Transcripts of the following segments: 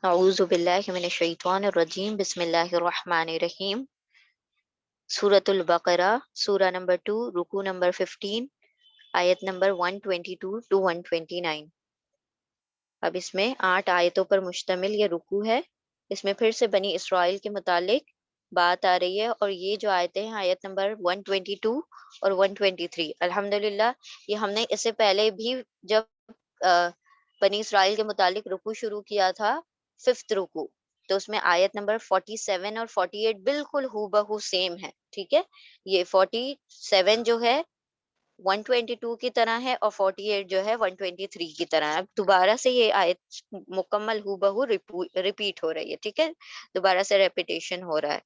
اعوذ باللہ من الشیطان الرجیم، بسم اللہ الرحمن الرحیم۔ سورۃ البقرہ، سورہ نمبر 2، رکوع نمبر 15، آیت نمبر 122 ٹو 129۔ اب اس میں 8 آیتوں پر مشتمل یہ رکوع ہے۔ اس میں پھر سے بنی اسرائیل کے متعلق بات آ رہی ہے، اور یہ جو آیتیں ہیں آیت نمبر 122 اور 123، الحمدللہ یہ ہم نے اس سے پہلے بھی جب بنی اسرائیل کے متعلق رکوع شروع کیا تھا، 5th رکوع، تو اس میں آیت نمبر 47 اور 48 بالکل ہو بہو سیم ہے، ٹھیک ہے۔ یہ 47 جو ہے 122 کی طرح ہے، اور 48 جو ہے 123 کی طرح ہے۔ اب دوبارہ سے یہ آیت مکمل ہو بہو ریپیٹ ہو رہی ہے، ٹھیک ہے، دوبارہ سے ریپیٹیشن ہو رہا ہے۔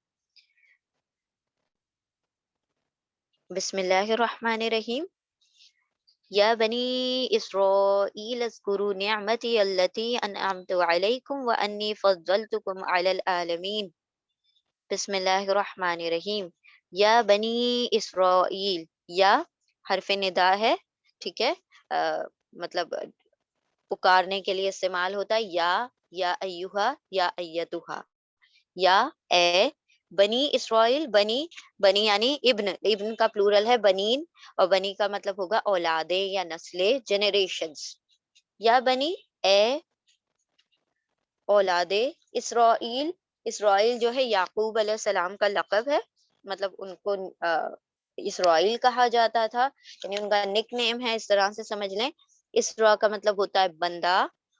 بسم اللہ الرحمن الرحیم۔ یا بنی اسرائیل اذکروا نعمتی التي انعمت علیکم وانی فضلتکم علی العالمین۔ بسم اللہ الرحمن الرحیم۔ یا بنی اسرائیل، یا حرف ندا ہے، ٹھیک ہے، مطلب پکارنے کے لیے استعمال ہوتا ہے، یا ایہا، یا ایتھا، یا اے بنی اسرائیل۔ بنی، بنی یعنی ابن، ابن کا پلورل ہے بنین، اور بنی کا مطلب ہوگا اولادیں یا نسلیں، جنریشنز۔ یا بنی، اے اولاد اسرائیل۔ اسرائیل جو ہے یعقوب علیہ السلام کا لقب ہے، مطلب ان کو اسرائیل کہا جاتا تھا، یعنی ان کا نک نیم ہے، اس طرح سے سمجھ لیں۔ اسرا کا مطلب ہوتا ہے بندہ،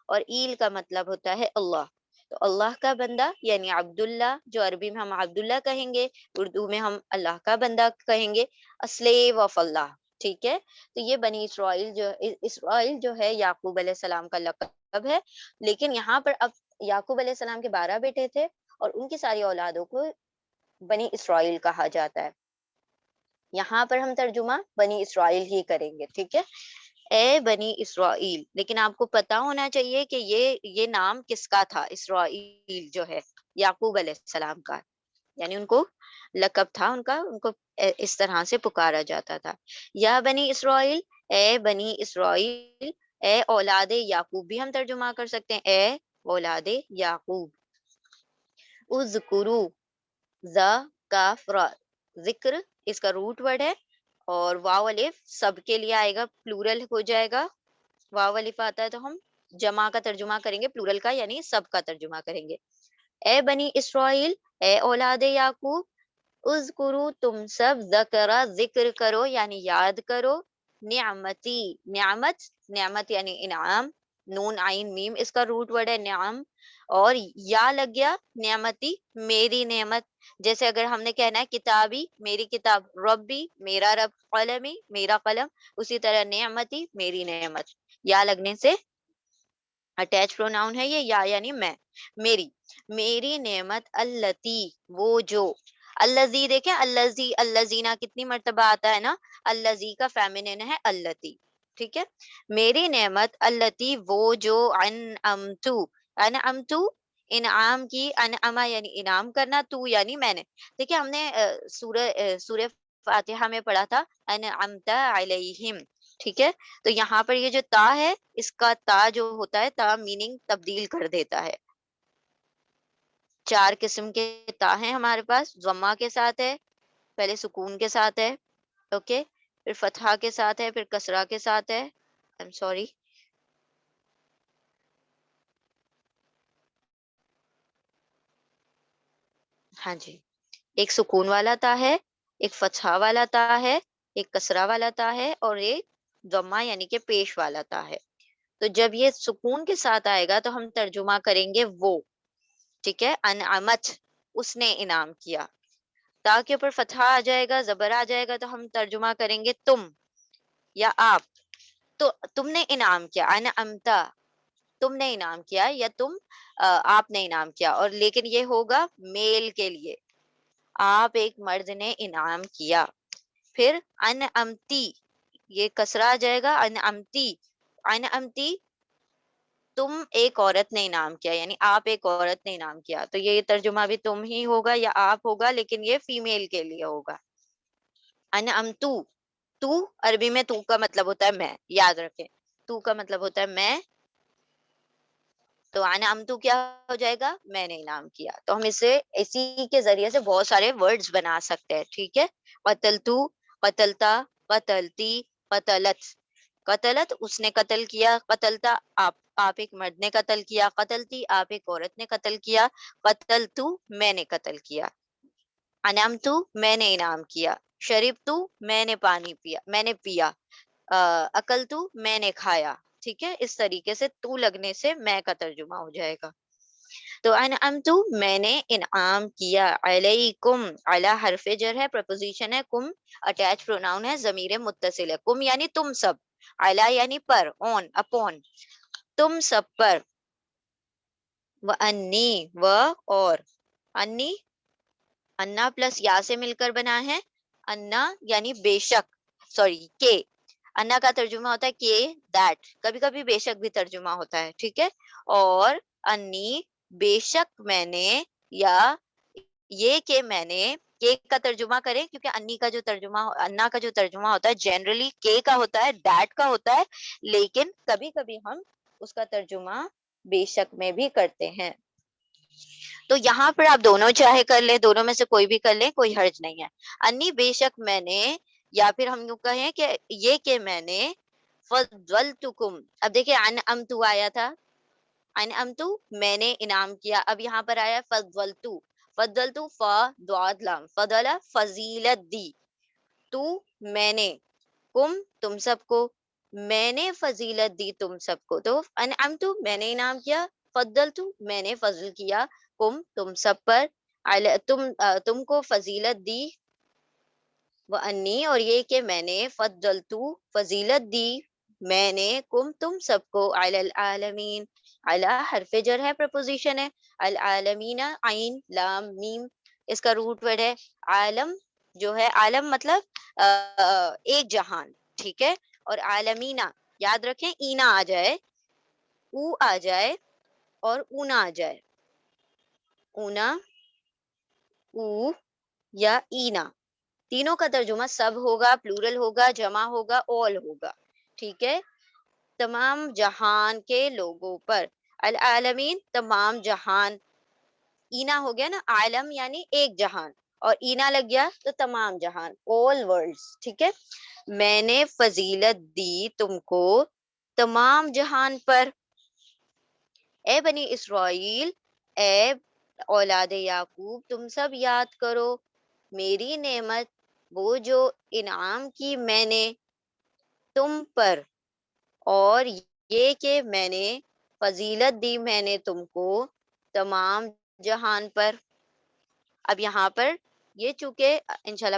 اور ایل کا مطلب ہوتا ہے اللہ۔ تو اللہ کا بندہ یعنی عبداللہ، جو عربی میں ہم عبداللہ کہیں گے، اردو میں ہم اللہ کا بندہ کہیں گے، اسلیو آف اللہ، ٹھیک ہے۔ تو یہ بنی اسرائیل جو، اسرائیل جو ہے یعقوب علیہ السلام کا لقب ہے، لیکن یہاں پر اب یعقوب علیہ السلام کے 12 بیٹے تھے، اور ان کی ساری اولادوں کو بنی اسرائیل کہا جاتا ہے۔ یہاں پر ہم ترجمہ بنی اسرائیل ہی کریں گے، ٹھیک ہے۔ اے بنی اسرائیل، لیکن آپ کو پتا ہونا چاہیے کہ یہ نام کس کا تھا، اسرائیل جو ہے یعقوب علیہ السلام کا، یعنی ان کو لقب تھا ان کا، ان کو اس طرح سے پکارا جاتا تھا۔ یا بنی اسرائیل، اے بنی اسرائیل، اے اولاد یعقوب بھی ہم ترجمہ کر سکتے ہیں، اے اولاد یعقوب۔ اذکرو، ذا کاف را، ذکر اس کا روٹ ورڈ ہے، اور واو الف سب کے لیے آئے گا، پلورل ہو جائے گا۔ واو الف آتا ہے تو ہم جمع کا ترجمہ کریں گے، پلورل کا یعنی سب کا ترجمہ کریں گے۔ اے بنی اسرائیل، اے اولاد یعقوب، اذکرو تم سب، ذکرہ ذکر کرو یعنی یاد کرو، نعمتی، نعمت، نعمت یعنی انعام، نون عین میم اس کا روٹ ورڈ ہے نعم، اور یا لگ گیا نعمتی، میری نعمت۔ جیسے اگر ہم نے کہنا ہے کتابی، میری کتاب، ربی میرا رب، قلمی میرا قلم، اسی طرح نعمتی میری نعمت، یا لگنے سے اٹیچ پروناؤن ہے یہ، یا یعنی میں، میری، میری نعمت، التی وہ جو، الذی دیکھیں، الذی الذین کتنی مرتبہ آتا ہے نا، الذی کا فیمینن ہے التی، ٹھیک ہے۔ میری نعمت، التی وہ جو، انعمتو، انعمتو انعام کی، انعما یعنی انعام کرنا، تو یعنی میں نے، دیکھیں ہم نے سورہ فاتحہ میں پڑھا تھا انعمت علیہم، ٹھیک ہے۔ تو یہاں پر یہ جو تا ہے، اس کا تا جو ہوتا ہے، تا میننگ تبدیل کر دیتا ہے۔ 4 قسم کے تا ہیں ہمارے پاس، ضمہ کے ساتھ ہے، پہلے سکون کے ساتھ ہے، اوکے، پھر فتحہ کے ساتھ ہے، پھر کسرہ کے ساتھ ہے، ایم سوری، ہاں جی، ایک سکون والا تا ہے، ایک فتحہ والا تا ہے، ایک کسرہ والا تا ہے، اور ایک ضمہ یعنی کہ پیش والا تا ہے۔ تو جب یہ سکون کے ساتھ آئے گا تو ہم ترجمہ کریں گے وہ، ٹھیک ہے، انعمت اس نے انعام کیا۔ تا کے اوپر فتحہ آ جائے گا، زبر آ جائے گا، تو ہم ترجمہ کریں گے تم یا آپ، تو تم نے انعام کیا، انعمتا تم نے انعام کیا، یا تم آپ نے انعام کیا، اور لیکن یہ ہوگا میل کے لیے، آپ ایک مرد نے انعام کیا۔ پھر انعمتی، یہ کسرہ آ جائے گا، انعمتی، انعمتی تم ایک عورت نے انعام کیا، یعنی آپ ایک عورت نے انعام کیا، تو یہ ترجمہ بھی تم ہی ہوگا یا آپ ہوگا، لیکن یہ فیمیل کے لیے ہوگا۔ انعمتو، تو عربی میں تو کا مطلب ہوتا ہے میں، یاد رکھیں، تو کا مطلب ہوتا ہے میں، تو انعمتو کیا ہو جائے گا؟ میں نے انعام کیا. تو ہم اسے اسی کے ذریعے سے بہت سارے ورڈز بنا سکتے ہیں. ٹھیک ہے. قتلتو، قتلتا، قتلتی، قتلت. قتلت اس نے قتل کیا، قتلتا آپ ایک مرد نے قتل کیا، قتلتی آپ ایک عورت نے قتل کیا، قتلتو میں نے قتل کیا، انعمتو میں نے انعام کیا، شربتو میں نے پانی پیا، میں نے پیا، اکلتو میں نے کھایا. ٹھیک ہے. اس طریقے سے تو لگنے سے میں کا ترجمہ ہو جائے گا. تو انعمتو میں نے انعام کیا، علیکم علی حرف جر ہے، پرپوزیشن ہے، کم اٹیچ پروناؤن ہے، ضمیر متصل ہے. کم یعنی تم سب، علی یعنی پر، اون اپون، تم سب پر. وانی و اور، انی انا پلس یا سے مل کر بنا ہے. انا یعنی بے شک، سوری کے. انا کا ترجمہ ہوتا ہے کہ دیٹ، کبھی کبھی بے شک بھی ترجمہ ہوتا ہے. ٹھیک ہے. اور انی بے شک میں نے، یا یہ کہ میں نے، کے کا ترجمہ کریں کیونکہ انی کا جو ترجمہ، انا کا جو ترجمہ ہوتا ہے جنرلی کے کا ہوتا ہے، دیٹ کا ہوتا ہے، لیکن کبھی کبھی ہم اس کا ترجمہ بے شک میں بھی کرتے ہیں. تو یہاں پر آپ دونوں چاہے کر لیں، دونوں میں سے کوئی بھی کر لیں، کوئی حرج نہیں ہے. انی بے شک میں نے، یا پھر ہم یوں کہیں کہ یہ کہ میں نے، فضلتکم. اب دیکھیں انعمتو آیا تھا، انعمتو میں نے انعام کیا. اب یہاں پر آیا فضلتو، فضلتو فا دعاد لام، فضلہ فضیلت دی. تو میں نے، کم تم سب کو، میں نے فضیلت دی تم سب کو. تو انعمتو میں نے انعام کیا، فضلتو میں نے فضل کیا، کم تم سب پر، تم کو فضیلت دی، وانی اور یہ کہ میں نے، فضلتو فضیلت دی میں نے، کم تم سب کو، علی العالمین. علی حرف جر ہے، پرپوزیشن ہے، العالمین عین لام میم، اس کا روٹ ورڈ ہے. عالم جو ہے، عالم مطلب ایک جہان. ٹھیک ہے. اور عالمینا یاد رکھیں، اینا آ جائے، او آ جائے اور اونا آ جائے، اونا، او یا اینا، تینوں کا ترجمہ سب ہوگا، پلورل ہوگا، جمع ہوگا، all ہوگا. ٹھیک ہے. تمام جہان کے لوگوں پر، العالمین تمام جہان، اینا ہو گیا نا، عالم یعنی ایک جہان، اور اینا لگ گیا تو تمام جہان، all worlds. ٹھیک ہے. میں نے فضیلت دی تم کو تمام جہان پر. اے بنی اسرائیل، اے اولاد یعقوب، تم سب یاد کرو میری نعمت، وہ جو انعام کی میں نے تم پر، اور یہ کہ میں نے فضیلت دی میں نے تم کو تمام جہان پر. اب یہاں پر یہ چونکہ انشاءاللہ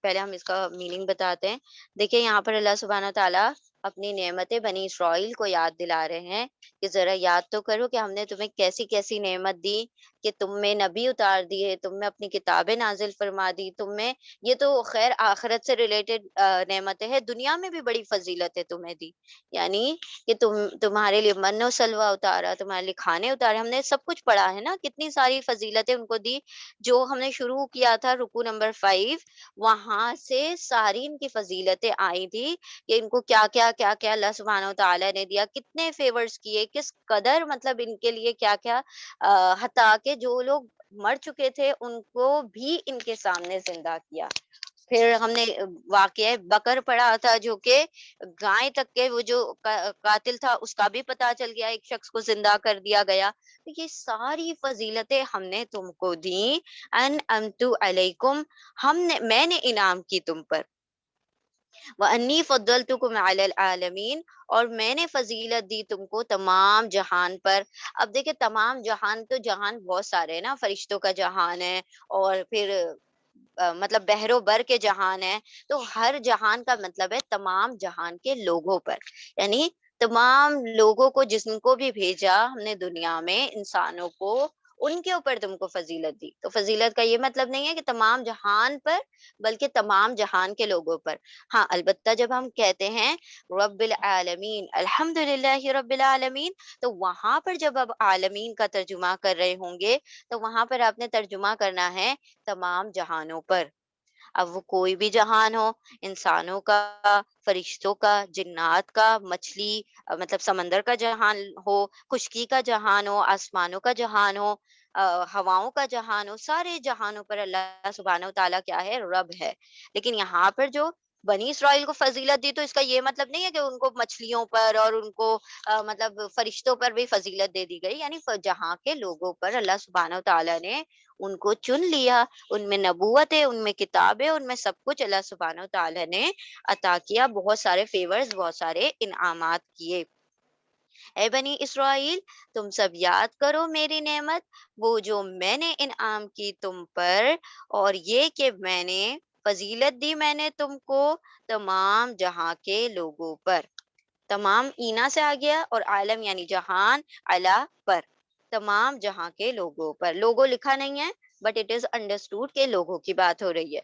پہلے ہم اس کا میننگ بتاتے ہیں. دیکھیں یہاں پر اللہ سبحانہ تعالیٰ اپنی نعمتیں بنی اسرائیل کو یاد دلا رہے ہیں کہ ذرا یاد تو کرو کہ ہم نے تمہیں کیسی کیسی نعمت دی، کہ تم میں نبی اتار دیے، تم میں اپنی کتابیں نازل فرما دی، تم میں، یہ تو خیر آخرت سے ریلیٹڈ نعمتیں ہیں، دنیا میں بھی بڑی فضیلتیں تمہیں دی. یعنی کہ تمہارے لیے من و سلوہ اتارا، تمہارے لیے کھانے اتارے، ہم نے سب کچھ پڑھا ہے نا، کتنی ساری فضیلتیں ان کو دی. جو ہم نے شروع کیا تھا رکو نمبر 5، وہاں سے ساری ان کی فضیلتیں آئی تھی کہ ان کو کیا کیا کیا کیا اللہ سبحانہ و تعالیٰ نے دیا، کتنے فیورز کیے، کس قدر مطلب ان کے لیے کیا کیا، حتیٰ کہ جو لوگ مر چکے تھے ان کو بھی ان کے سامنے زندہ کیا. پھر ہم نے واقعہ بکر پڑھا تھا، جو کہ گائے تک کے وہ جو قاتل تھا اس کا بھی پتا چل گیا، ایک شخص کو زندہ کر دیا گیا. یہ ساری فضیلتیں ہم نے تم کو دی. انعمت علیکم، میں نے انعام کی تم پر. وانی فضلتکم علی العالمین، اور میں نے فضیلت دی تم کو تمام جہان پر. اب دیکھیں تمام جہان، تو جہان بہت سارے ہیں نا، فرشتوں کا جہان ہے، اور پھر مطلب بحر و بر کے جہان ہے. تو ہر جہان کا مطلب ہے تمام جہان کے لوگوں پر، یعنی تمام لوگوں کو جن کو بھی بھیجا ہم نے دنیا میں، انسانوں کو، ان کے اوپر تم کو فضیلت دی. تو فضیلت کا یہ مطلب نہیں ہے کہ تمام جہان پر، بلکہ تمام جہان کے لوگوں پر. ہاں البتہ جب ہم کہتے ہیں رب العالمین، الحمد للہ رب العالمین، تو وہاں پر جب اب عالمین کا ترجمہ کر رہے ہوں گے تو وہاں پر آپ نے ترجمہ کرنا ہے تمام جہانوں پر. اب وہ کوئی بھی جہان ہو، انسانوں کا، فرشتوں کا، جنات کا، مچھلی مطلب سمندر کا جہان ہو، خشکی کا جہان ہو، آسمانوں کا جہان ہو، ہواؤں کا جہان ہو، سارے جہانوں پر اللہ سبحانہ و تعالیٰ کیا ہے؟ رب ہے۔ لیکن یہاں پر جو بنی اسرائیل کو فضیلت دی، تو اس کا یہ مطلب نہیں ہے کہ ان کو مچھلیوں پر اور ان کو مطلب فرشتوں پر بھی فضیلت دے دی گئی، یعنی جہاں کے لوگوں پر اللہ سبحانہ و تعالیٰ نے ان کو چن لیا، ان میں نبوت ہے، ان میں کتاب ہے، ان میں سب کچھ اللہ سبحانہ و تعالیٰ نے عطا کیا، بہت سارے فیورز، بہت سارے انعامات کیے۔ اے بنی اسرائیل، تم سب یاد کرو میری نعمت، وہ جو میں نے انعام کی تم پر، اور یہ کہ میں نے فضیلت دی میں نے تم کو تمام جہاں کے لوگوں پر۔ تمام اینا سے آ گیا، اور عالم یعنی جہان، علا پر، تمام جہاں کے لوگوں پر۔ لوگوں لکھا نہیں ہے، بٹ اٹ از انڈرسٹوڈ کہ لوگوں کی بات ہو رہی ہے۔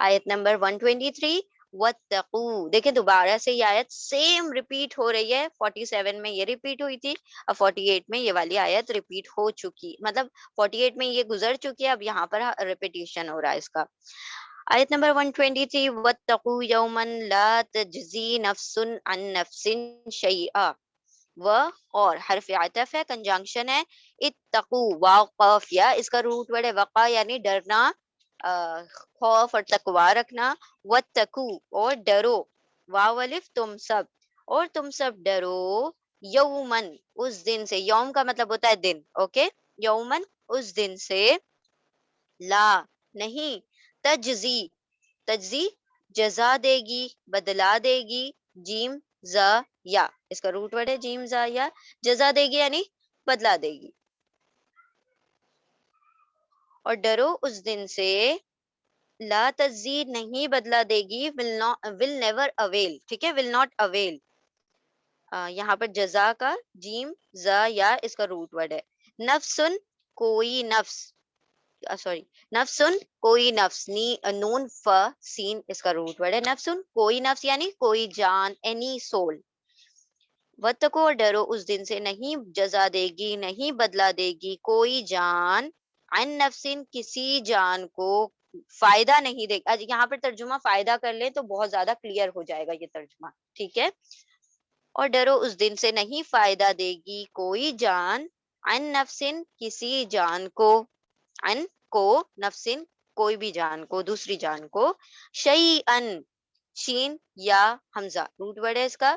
آیت نمبر 123، وَاتَّقُوا، دیکھیں دوبارہ سے یہ آیت سیم ریپیٹ ہو رہی ہے، 47 میں یہ ریپیٹ ہوئی تھی، اب 48 میں یہ والی آیت ریپیٹ ہو چکی، مطلب 48 میں یہ گزر چکی ہے، اب یہاں پر ریپیٹیشن ہو رہا ہے اس کا۔ آیت نمبر 123، وَاتَّقُوا يَوْمًا لَا تَجْزِي نَفْسٌ عَن نَفْسٍ شَيْئًا، و اور حرف عطف ہے، کنجنکشن ہے، اتقو، واو قاف یا، اس کا روٹ ورڈ ہے وقا یعنی ڈرنا، خوف اور تقوا رکھنا، واتقو اور ڈرو، واو الف تم سب، اور تم سب ڈرو، یومن اس دن سے، یوم کا مطلب ہوتا ہے دن، اوکے، یومن اس دن سے، لا نہیں، تجزی، تجزی جزا دے گی، بدلا دے گی، جیم زا یا، اس کا روٹ ورڈ ہے جیم زا یا، جزا دے گی یعنی بدلا دے گی، اور ڈرو اس دن سے، لا تجزی نہیں بدلا دے گی، ول نیور اویل، ٹھیک ہے، ول ناٹ اویل، یہاں پر جزا کا جیم زا یا اس کا روٹ ورڈ ہے، نفسن کوئی نفس، سوری، نفسن کوئی نفس، نون ف سین اس کا روٹ ورڈ ہے، نفسن کوئی نفس یعنی کوئی جان، اینی سول، وتقو اور ڈرو اس دن سے، نہیں جزا دے گی، نہیں بدلا دے گی کوئی جان، عن نفسن کسی جان کو فائدہ نہیں دے گی، یہاں پر ترجمہ فائدہ کر لیں تو بہت زیادہ کلیئر ہو جائے گا یہ ترجمہ، ٹھیک ہے، اور ڈرو اس دن سے نہیں فائدہ دے گی کوئی جان، عن نفسن کسی جان کو، ان کو، نفسن کوئی بھی جان کو، دوسری جان کو، شیئن شین یا حمزہ روٹ ورڈ ہے اس کا،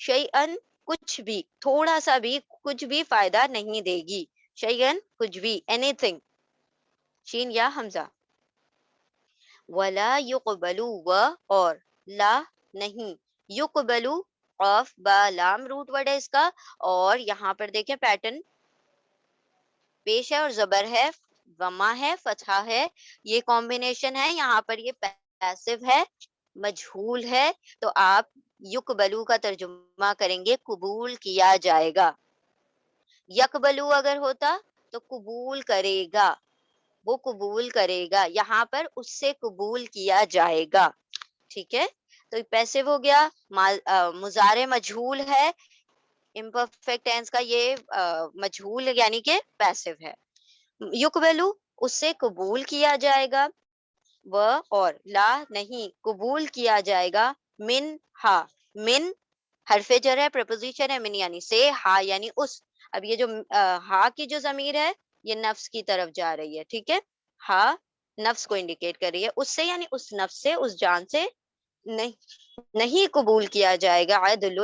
شیئن کچھ بھی، تھوڑا سا بھی، کچھ بھی فائدہ نہیں دے گی، شیئن کچھ بھی، اینی تھنگ، شین یا حمزہ، ولا یقبلو و اور لا نہیں، یقبلو قاف با لام روٹ ورڈ ہے اس کا، اور یہاں پر دیکھیں پیٹرن پیش ہے اور زبر ہے، وما ہے، فتحہ ہے، یہ کمبینیشن ہے، یہاں پر یہ پیسو ہے، مجہول ہے، تو آپ یقبلو کا ترجمہ کریں گے قبول کیا جائے گا، یقبلو اگر ہوتا تو قبول کرے گا، وہ قبول کرے گا، یہاں پر اس سے قبول کیا جائے گا، ٹھیک ہے، تو پیسو ہو گیا، مضارع مجہول ہے، امپرفیکٹ ٹینس کا یہ مجہول یعنی کہ پیسو ہے، یقبلو اس سے قبول کیا جائے گا، و اور لا نہیں قبول کیا جائے گا، من ہا، من حرف جر ہے، پریپوزیشن ہے، من یعنی سے، ہا یعنی اس، اب یہ جو ہا کی جو ضمیر ہے یہ نفس کی طرف جا رہی ہے، ٹھیک ہے، ہا نفس کو انڈیکیٹ کر رہی ہے، اس سے یعنی اس نفس سے، اس جان سے نہیں قبول کیا جائے گا، عدل،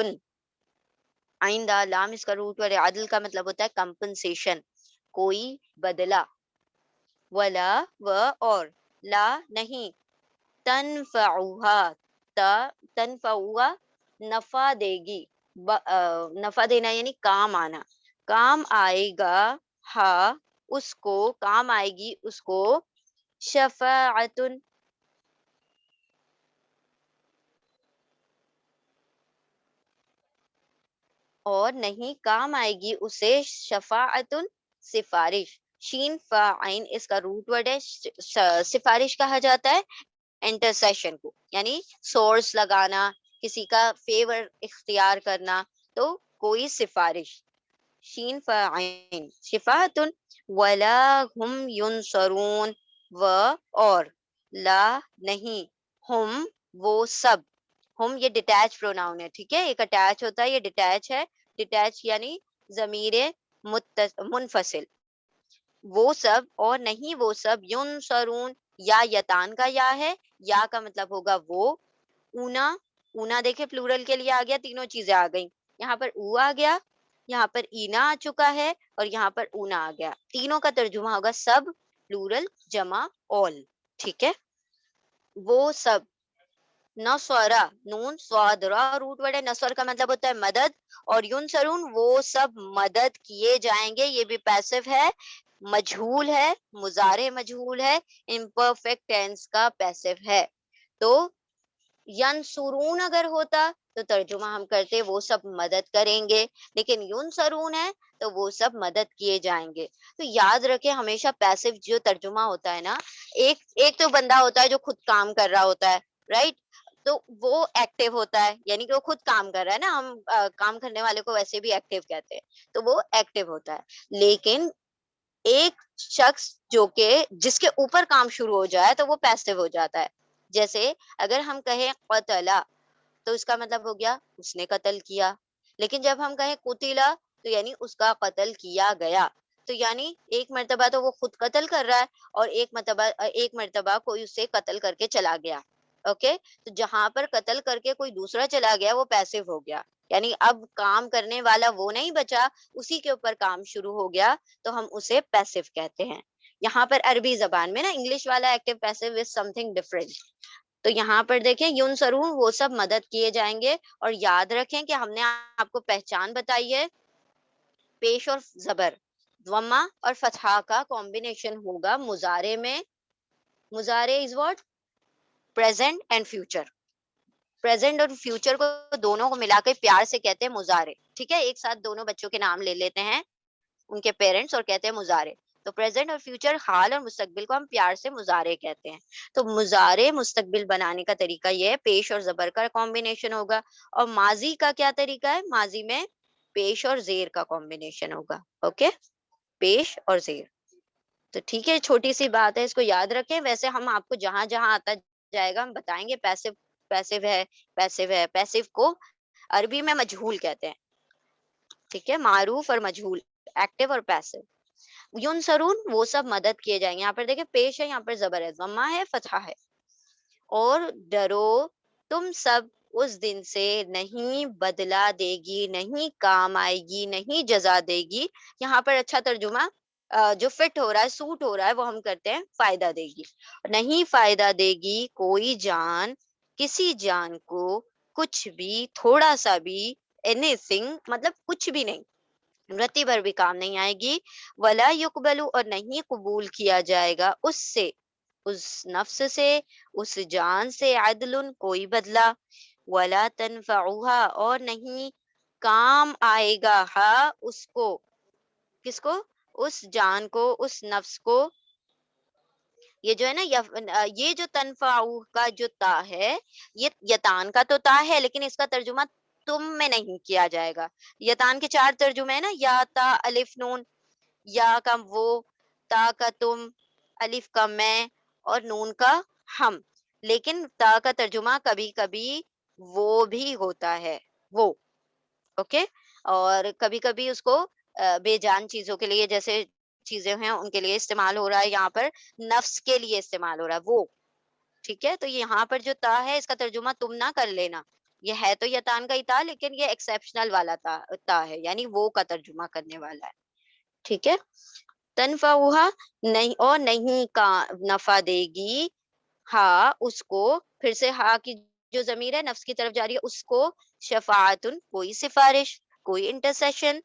آئندہ لام اس کا روٹ ورڈ ہے، عدل کا مطلب ہوتا ہے کمپنسیشن، کوئی بدلہ، ولا و اور لا نہیں، تنفعوہا تنفعوہا نفع دے گی، نفع دینا یعنی کام آنا، کام آئے گا، ہاں اس کو، کام آئے گی اس کو، شفاعت اور نہیں کام آئے گی اسے، شفاعت سفارش، شین فا عین اس کا روٹ ورڈ ہے، سفارش کہا جاتا ہے انٹرسیشن کو، یعنی سورس لگانا، کسی کا فیور اختیار کرنا، تو کوئی سفارش، شین فا عین شفاعت، ولا ہم ینصرون و اور لا نہیں, ہم وہ سب, ہم یہ ڈیٹیچ پروناؤن ہے, ٹھیک ہے, ایک اٹیچ ہوتا ہے, یہ ڈیٹیچ ہے, ڈیٹیچ یعنی ضمیر منفصل, وہ سب اور نہیں وہ سب, ینصرون, یا یتان کا یا ہے, یا کا مطلب ہوگا وہ, اونا, اونا دیکھے پلورل کے لیے آ گیا, تینوں چیزیں آ گئیں, یہاں پر او آ گیا, یہاں پر اینا آ چکا ہے, اور یہاں پر اونا آ گیا, تینوں کا ترجمہ ہوگا سب, پلورل, جمع, all, ٹھیک ہے, وہ سب, نصرا, نون صاد را روٹ ورڈ ہے, نصر کا مطلب ہوتا ہے مدد, اور ینصرون وہ سب مدد کیے جائیں گے, یہ بھی پیسو ہے, مجہول ہے, مضارع مجہول ہے, امپرفیکٹ ٹینس کا پیسو ہے, تو ینصرون اگر ہوتا تو ترجمہ ہم کرتے وہ سب مدد کریں گے, لیکن ینصرون ہے تو وہ سب مدد کیے جائیں گے. تو یاد رکھیں ہمیشہ پیسو جو ترجمہ ہوتا ہے نا, ایک تو بندہ ہوتا ہے جو خود کام کر رہا ہوتا ہے, رائٹ, تو وہ ایکٹیو ہوتا ہے, یعنی کہ وہ خود کام کر رہا ہے نا, ہم کام کرنے والے کو ویسے بھی ایکٹیو کہتے ہیں, تو وہ ایکٹیو ہوتا ہے. لیکن ایک شخص جو کہ جس کے اوپر کام شروع ہو جائے تو وہ پیسو ہو جاتا ہے. جیسے اگر ہم کہیں قتلا تو اس کا مطلب ہو گیا اس نے قتل کیا, لیکن جب ہم کہیں قتلا تو یعنی اس کا قتل کیا گیا, تو یعنی ایک مرتبہ تو وہ خود قتل کر رہا ہے, اور ایک مرتبہ کوئی اسے قتل کر کے چلا گیا. اوکے, تو جہاں پر قتل کر کے کوئی دوسرا چلا گیا وہ پیسو ہو گیا, یعنی اب کام کرنے والا وہ نہیں بچا, اسی کے اوپر کام شروع ہو گیا, تو ہم اسے پیسو کہتے ہیں. یہاں پر عربی زبان میں نا انگلش والا ایکٹیو پیسو از سم تھنگ ڈفرنٹ. تو یہاں پر دیکھیں ینصرون وہ سب مدد کیے جائیں گے, اور یاد رکھیں کہ ہم نے آپ کو پہچان بتائی ہے, پیش اور زبر, ضمہ اور فتحہ کا کمبینیشن ہوگا مضارع میں. مضارع is what, present and future, present اور فیوچر کو دونوں کو ملا کے پیار سے کہتے ہیں مضارع, ٹھیک ہے, ایک ساتھ دونوں بچوں کے نام لے لیتے ہیں ان کے پیرنٹس اور کہتے ہیں مضارع. تو پریزنٹ اور فیوچر, حال اور مستقبل کو ہم پیار سے مضارع کہتے ہیں. تو مضارع مستقبل بنانے کا طریقہ یہ ہے, پیش اور زبر کا کمبینیشن ہوگا, اور ماضی کا کیا طریقہ ہے, ماضی میں پیش اور زیر کا کمبینیشن ہوگا. اوکے, پیش اور زیر. تو ٹھیک ہے, چھوٹی سی بات ہے, اس کو یاد رکھیں. ویسے ہم آپ کو جہاں جہاں آتا جائے گا ہم بتائیں گے. پیسو, پیسو ہے, پیسو ہے, پیسو کو عربی میں مجہول کہتے ہیں, ٹھیک ہے, معروف اور مجہول, ایکٹیو اور پیسو. ینصرون وہ سب مدد کیے جائیں گے, یہاں پر دیکھیں پیش ہے, یہاں پر زبر ہے, ضمہ ہے, فتحہ ہے, اور ڈرو تم سب اس دن سے نہیں بدلا دے گی, نہیں کام آئے گی, نہیں جزا دے گی. یہاں پر اچھا ترجمہ جو فٹ ہو رہا ہے, سوٹ ہو رہا ہے, وہ ہم کرتے ہیں فائدہ دے گی. نہیں فائدہ دے گی کوئی جان کسی جان کو, کچھ بھی, تھوڑا سا بھی, اینی تھنگ مطلب کچھ بھی نہیں, رتی بھر بھی کام نہیں آئے گی. ولا یقبل, اور نہیں قبول کیا جائے گا اس سے, اس نفس سے, اس جان سے, عدل کوئی بدلہ. ولا تنفعها, اور نہیں کام آئے گا, ہاں اس کو, کس کو, اس جان کو, اس نفس کو. یہ جو ہے نا, یہ جو تنفع کا جو تا ہے, یہ یتان کا تو تا ہے, لیکن اس کا ترجمہ تم میں نہیں کیا جائے گا. یتان کے چار ترجمے ہیں نا, یا تا الف نون, یا کا وہ, تا کا تم, الف کا میں, اور نون کا ہم. لیکن تا کا ترجمہ کبھی کبھی وہ بھی ہوتا ہے, وہ, اوکے, اور کبھی کبھی اس کو بے جان چیزوں کے لیے, جیسے چیزیں ہیں ان کے لیے استعمال ہو رہا ہے, یہاں پر نفس کے لیے استعمال ہو رہا ہے وہ, ٹھیک ہے. تو یہاں پر جو تا ہے اس کا ترجمہ تم نہ کر لینا, یہ ہے تو یتان کا ہی تا, لیکن یہ ایکسیپشنل والا تا ہے, یعنی وہ کا ترجمہ کرنے والا ہے, ٹھیک ہے. تنفعها, نہیں, اور نہیں کا نفع دے گی, ہاں اس کو, پھر سے ہاں کی جو ضمیر ہے نفس کی طرف جا رہی ہے, اس کو, شفاعتن کوئی سفارش, کوئی انٹرسیشن,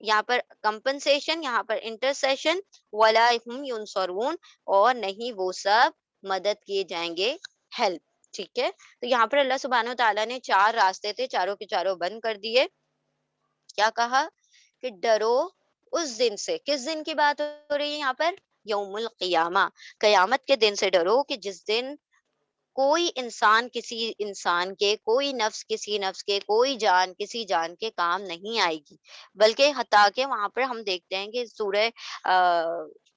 یہاں پر کمپنسیشن, یہاں پر انٹرسیشن. ولا ہم ینصرون, اور نہیں وہ سب مدد کیے جائیں گے, ہیلپ, ٹھیک ہے. تو یہاں پر اللہ سبحانہ و تعالیٰ نے چار راستے تھے, چاروں کے چاروں بند کر دیے. کیا کہا کہ ڈرو اس دن سے, کس دن کی بات ہو رہی ہے یہاں پر, یوم القیامہ, قیامت کے دن سے ڈرو, کہ جس دن کوئی انسان کسی انسان کے, کوئی نفس کسی نفس کے, کوئی جان کسی جان کے کام نہیں آئے گی. بلکہ حتیٰ کہ وہاں پر ہم دیکھتے ہیں کہ سورہ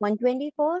124,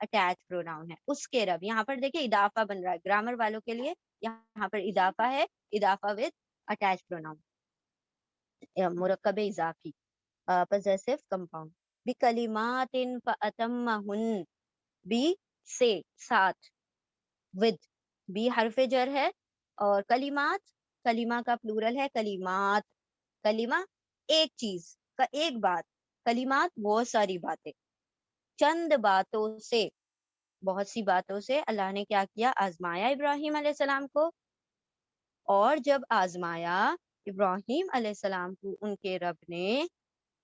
اٹیچ پروناؤن ہے، اس کے رب. یہاں پر دیکھیں اضافہ بن رہا ہے گرامر والوں کے لیے، یہاں پر اضافہ ہے، اضافہ ود اٹیچ پروناؤن، مرکب اضافی possessive compound. بکلمات فأتمہن، بی سے، ساتھ، with بی حرف جر ہے، اور کلمات، کلمہ کا پلورل ہے کلمات. کلمہ ایک چیز کا، ایک بات، کلمات بہت ساری باتیں، چند باتوں سے، بہت سی باتوں سے اللہ نے کیا کیا، آزمایا ابراہیم علیہ السلام کو. اور جب آزمایا ابراہیم علیہ السلام کو ان کے رب نے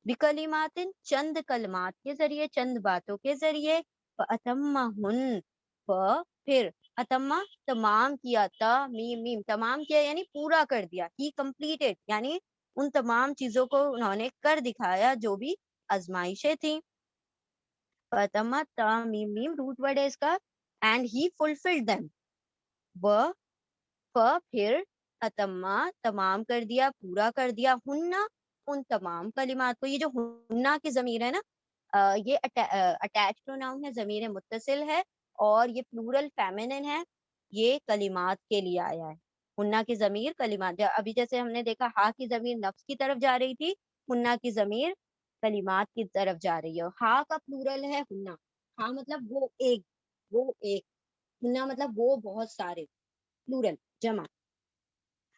بکلمات، چند کلمات کے ذریعے، چند باتوں کے ذریعے، فَأَتَمَّهُنْ، پھر اتما تمام کیا، میم میم تمام کیا یعنی پورا کر دیا، ہی کمپلیٹڈ یعنی ان تمام چیزوں کو انہوں نے کر دکھایا جو بھی آزمائشیں تھیں. فَأَتَمَّ میم میم روٹ ورڈ ہے اس کا، اینڈ ہی فلفلڈ دیم، پھر اتما تمام کر دیا، پورا کر دیا، ہننا ان تمام کلمات کو. یہ جو ہننا کی ضمیر ہے نا، یہ اٹیچ پروناؤن ہے، ضمیر متصل ہے، اور یہ پلورل فیمینن ہے، یہ کلمات کے لیے آیا ہے. ہننا کی ضمیر کلمات، ابھی جیسے ہم نے دیکھا ہا کی ضمیر نفس کی طرف جا رہی تھی، ہننا کی ضمیر کلمات کی طرف جا رہی ہے. ہا کا پلورل ہے ہننا، ہا مطلب وہ ایک، وہ ایک، ہننا مطلب وہ بہت سارے، پلورل جمع.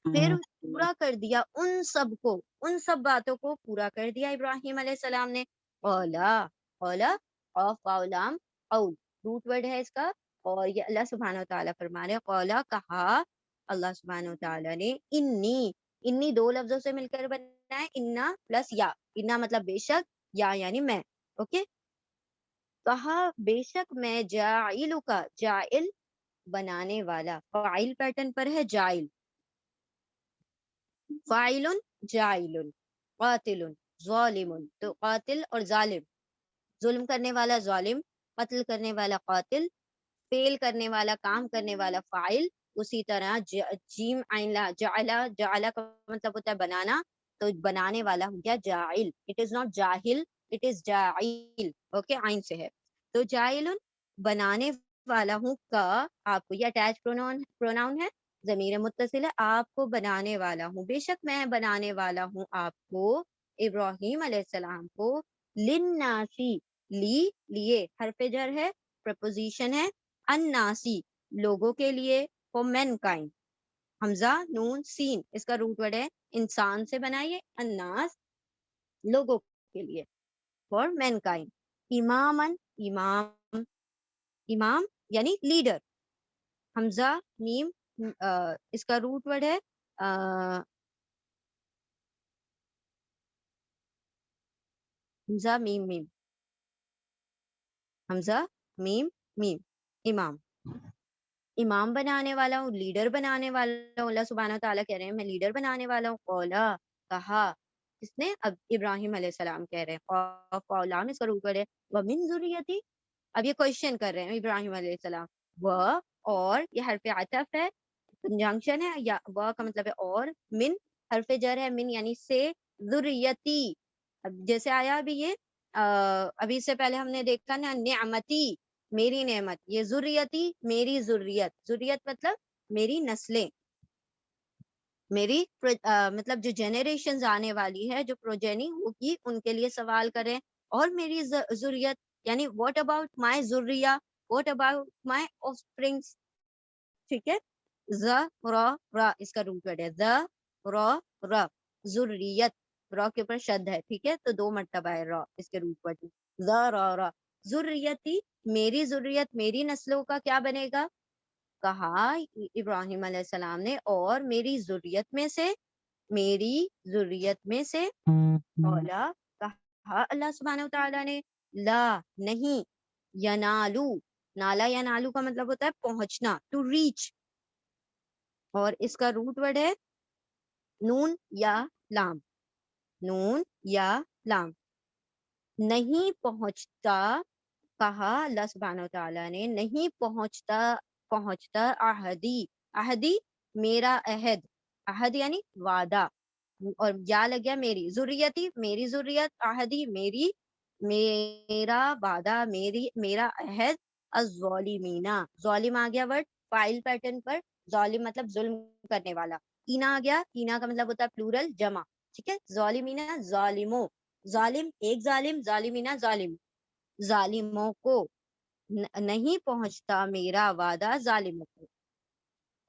پھر پورا کر دیا ان سب کو، ان سب باتوں کو پورا کر دیا ابراہیم علیہ السلام نے. اولا، اولا آف اولام، اول روٹ ورڈ ہے اس کا، اور یہ اللہ سبحانہ وتعالیٰ فرما رہے، اولا کہا اللہ سبحانہ وتعالیٰ نے، انی دو لفظوں سے مل کر بنا ہے، انا پلس یا، انا مطلب بے شک، یا یعنی میں. اوکے، کہا بے شک میں، جاعلو کا، جائل بنانے والا، فاعل پیٹرن پر ہے جائل، فاعل جائل، قاتل ظالم، تو قاتل اور ظالم، ظلم کرنے والا ظالم، قتل کرنے والا قاتل، فیل کرنے والا، کام کرنے والا فاعل. اسی طرح جیم عین لا، جعلا، جعلا کا مطلب ہوتا ہے بنانا، تو بنانے والا ہو گیا جاعل. اٹ از ناٹ جاہل، اٹ از جاعل، اوکے عین سے ہے. تو جاعل بنانے والا ہوں کا، آپ کو یہ اٹیچ پروناؤن ہے، ضمیر متصل ہے، آپ کو بنانے والا ہوں، بے شک میں بنانے والا ہوں آپ کو، ابراہیم علیہ السلام کو، للناسی، لیے حرف جر ہے، پرپوزیشن ہے، الناسی لوگوں کے لیے، فور مین کائنڈ، حمزہ نون سین اس کا روٹ ورڈ ہے، انسان سے بنائیے، الناس لوگوں کے لیے، فور مین کائنڈ، امامن، امام، امام یعنی لیڈر، حمزہ میم اس کا روٹ ورڈ ہے حمزہ میم میم، حمزہ میم میم، امام، امام بنانے والا ہوں، لیڈر بنانے والا ہوں. اللہ سبحانہ و تعالیٰ کہہ رہے ہیں میں لیڈر بنانے والا ہوں. قولا کہا، کس نے؟ اب ابراہیم علیہ السلام کہہ رہے ہیں، قولا میں اس کا روٹ ورڈ ہے ومن ذریتی. اب یہ کوشچن کر رہے ہیں ابراہیم علیہ السلام، وہ، اور یہ حرف عطف ہے، کنجنکشن ہے، یا وہ کا مطلب ہے اور، من حرف جر ہے، من یعنی سے، ذریتی، اب جیسے آیا ابھی یہ ابھی سے پہلے ہم نے دیکھا نا، نعمتی میری نعمت، یہ ذریتی میری ذریت، ذریت مطلب میری نسلیں، میری مطلب جو جنریشنز آنے والی ہے، جو پروجینی ہوگی ان کے لیے سوال کریں، اور میری ذریت یعنی واٹ اباؤٹ مائی ذریہ، what about my offsprings. ٹھیک ہے، ز را را اس کا روٹ ورڈ ہے، ز را را، ذریت، را کے اوپر شد ہے، ٹھیک ہے، تو 2 مرتبہ ہے را اس کے روٹ ورڈ، ز را را، ذریتی میری ذریت، میری نسلوں کا کیا بنے گا؟ کہا ابراہیم علیہ السلام نے، اور میری ذریت میں سے، میری ذریت میں سے، اولا کہا اللہ سبحانہ و تعالیٰ نے، لا نہیں، ینالو، نالا ینالو کا مطلب ہوتا ہے پہنچنا، ٹو ریچ، اور اس کا روٹ ورڈ ہے نون یا لام، نون یا لام، نہیں پہنچتا، کہا اللہ سبحانہ و تعالیٰ نے، نہیں پہنچتا، پہنچتا عہدی، عہدی میرا عہد، عہد یعنی وعدہ، اور یا لگ گیا میری ذریتی، میری ذریت، عہدی میری، میرا وعدہ، میری، میرا عہد، الظالمین، ظالم آ گیا ورڈ فائل پیٹرن پر، ظالم مطلب ظلم کرنے والا، اینا آ گیا، اینا کا مطلب ہوتا ہے پلورل جمع، ٹھیک ہے، ظالمین ظالموں، ظالم ایک ظالم، ظالمین ظالم، ظالموں کو نہیں پہنچتا میرا وعدہ ظالموں کو،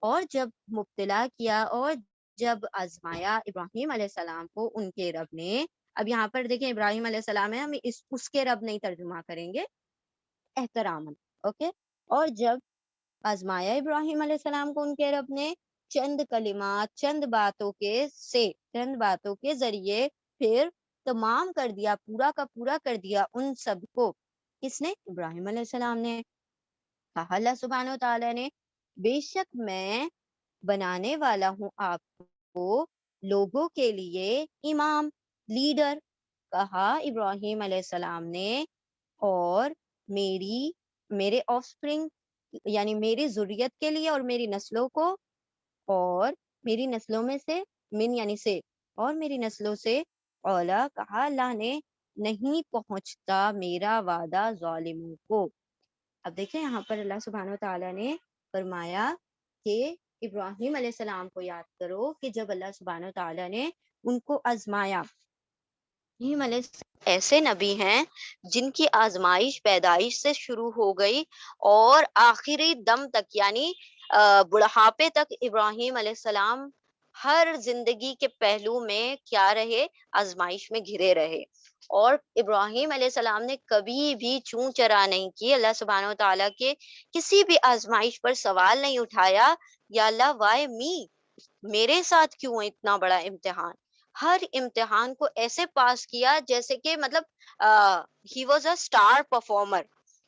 اور جب مبتلا کیا اور جب آزمایا ابراہیم علیہ السلام کو ان کے رب نے، اب یہاں پر دیکھیں ابراہیم علیہ السلام ہے، ہم اس کے رب نہیں ترجمہ کریں گے احترام، اوکے، اور جب آزمایا ابراہیم علیہ السلام کو ان کے رب نے چند کلمات، چند باتوں کے ذریعے پھر تمام کر دیا، پورا کا پورا کر دیا ان سب کو، کس نے؟ ابراہیم علیہ السلام نے، کہا اللہ سبحانہ و تعالیٰ نے بے شک میں بنانے والا ہوں آپ کو لوگوں کے لیے امام، لیڈر، کہا ابراہیم علیہ السلام نے، اور میرے آف سپرنگ یعنی میری ذریت کے لیے اور میری نسلوں کو، اور میری نسلوں میں سے، من یعنی سے، اور میری نسلوں سے، اولا کہا اللہ نے نہیں پہنچتا میرا وعدہ ظالموں کو۔ اب دیکھیں یہاں پر اللہ سبحانہ و تعالیٰ نے فرمایا کہ ابراہیم علیہ السلام کو یاد کرو کہ جب اللہ سبحانہ و تعالیٰ نے ان کو آزمایا، ابراہیم علیہ السلام ایسے نبی ہیں جن کی آزمائش پیدائش سے شروع ہو گئی اور آخری دم تک یعنی بڑھاپے تک ابراہیم علیہ السلام ہر زندگی کے پہلو میں کیا رہے؟ آزمائش میں گھرے رہے، اور ابراہیم علیہ السلام نے کبھی بھی چوں چرا نہیں کی، اللہ سبحانہ و تعالیٰ کے کسی بھی آزمائش پر سوال نہیں اٹھایا یا اللہ وائی می، میرے ساتھ کیوں اتنا بڑا امتحان، ہر امتحان کو ایسے پاس کیا جیسے کہ مطلب he was a star performer,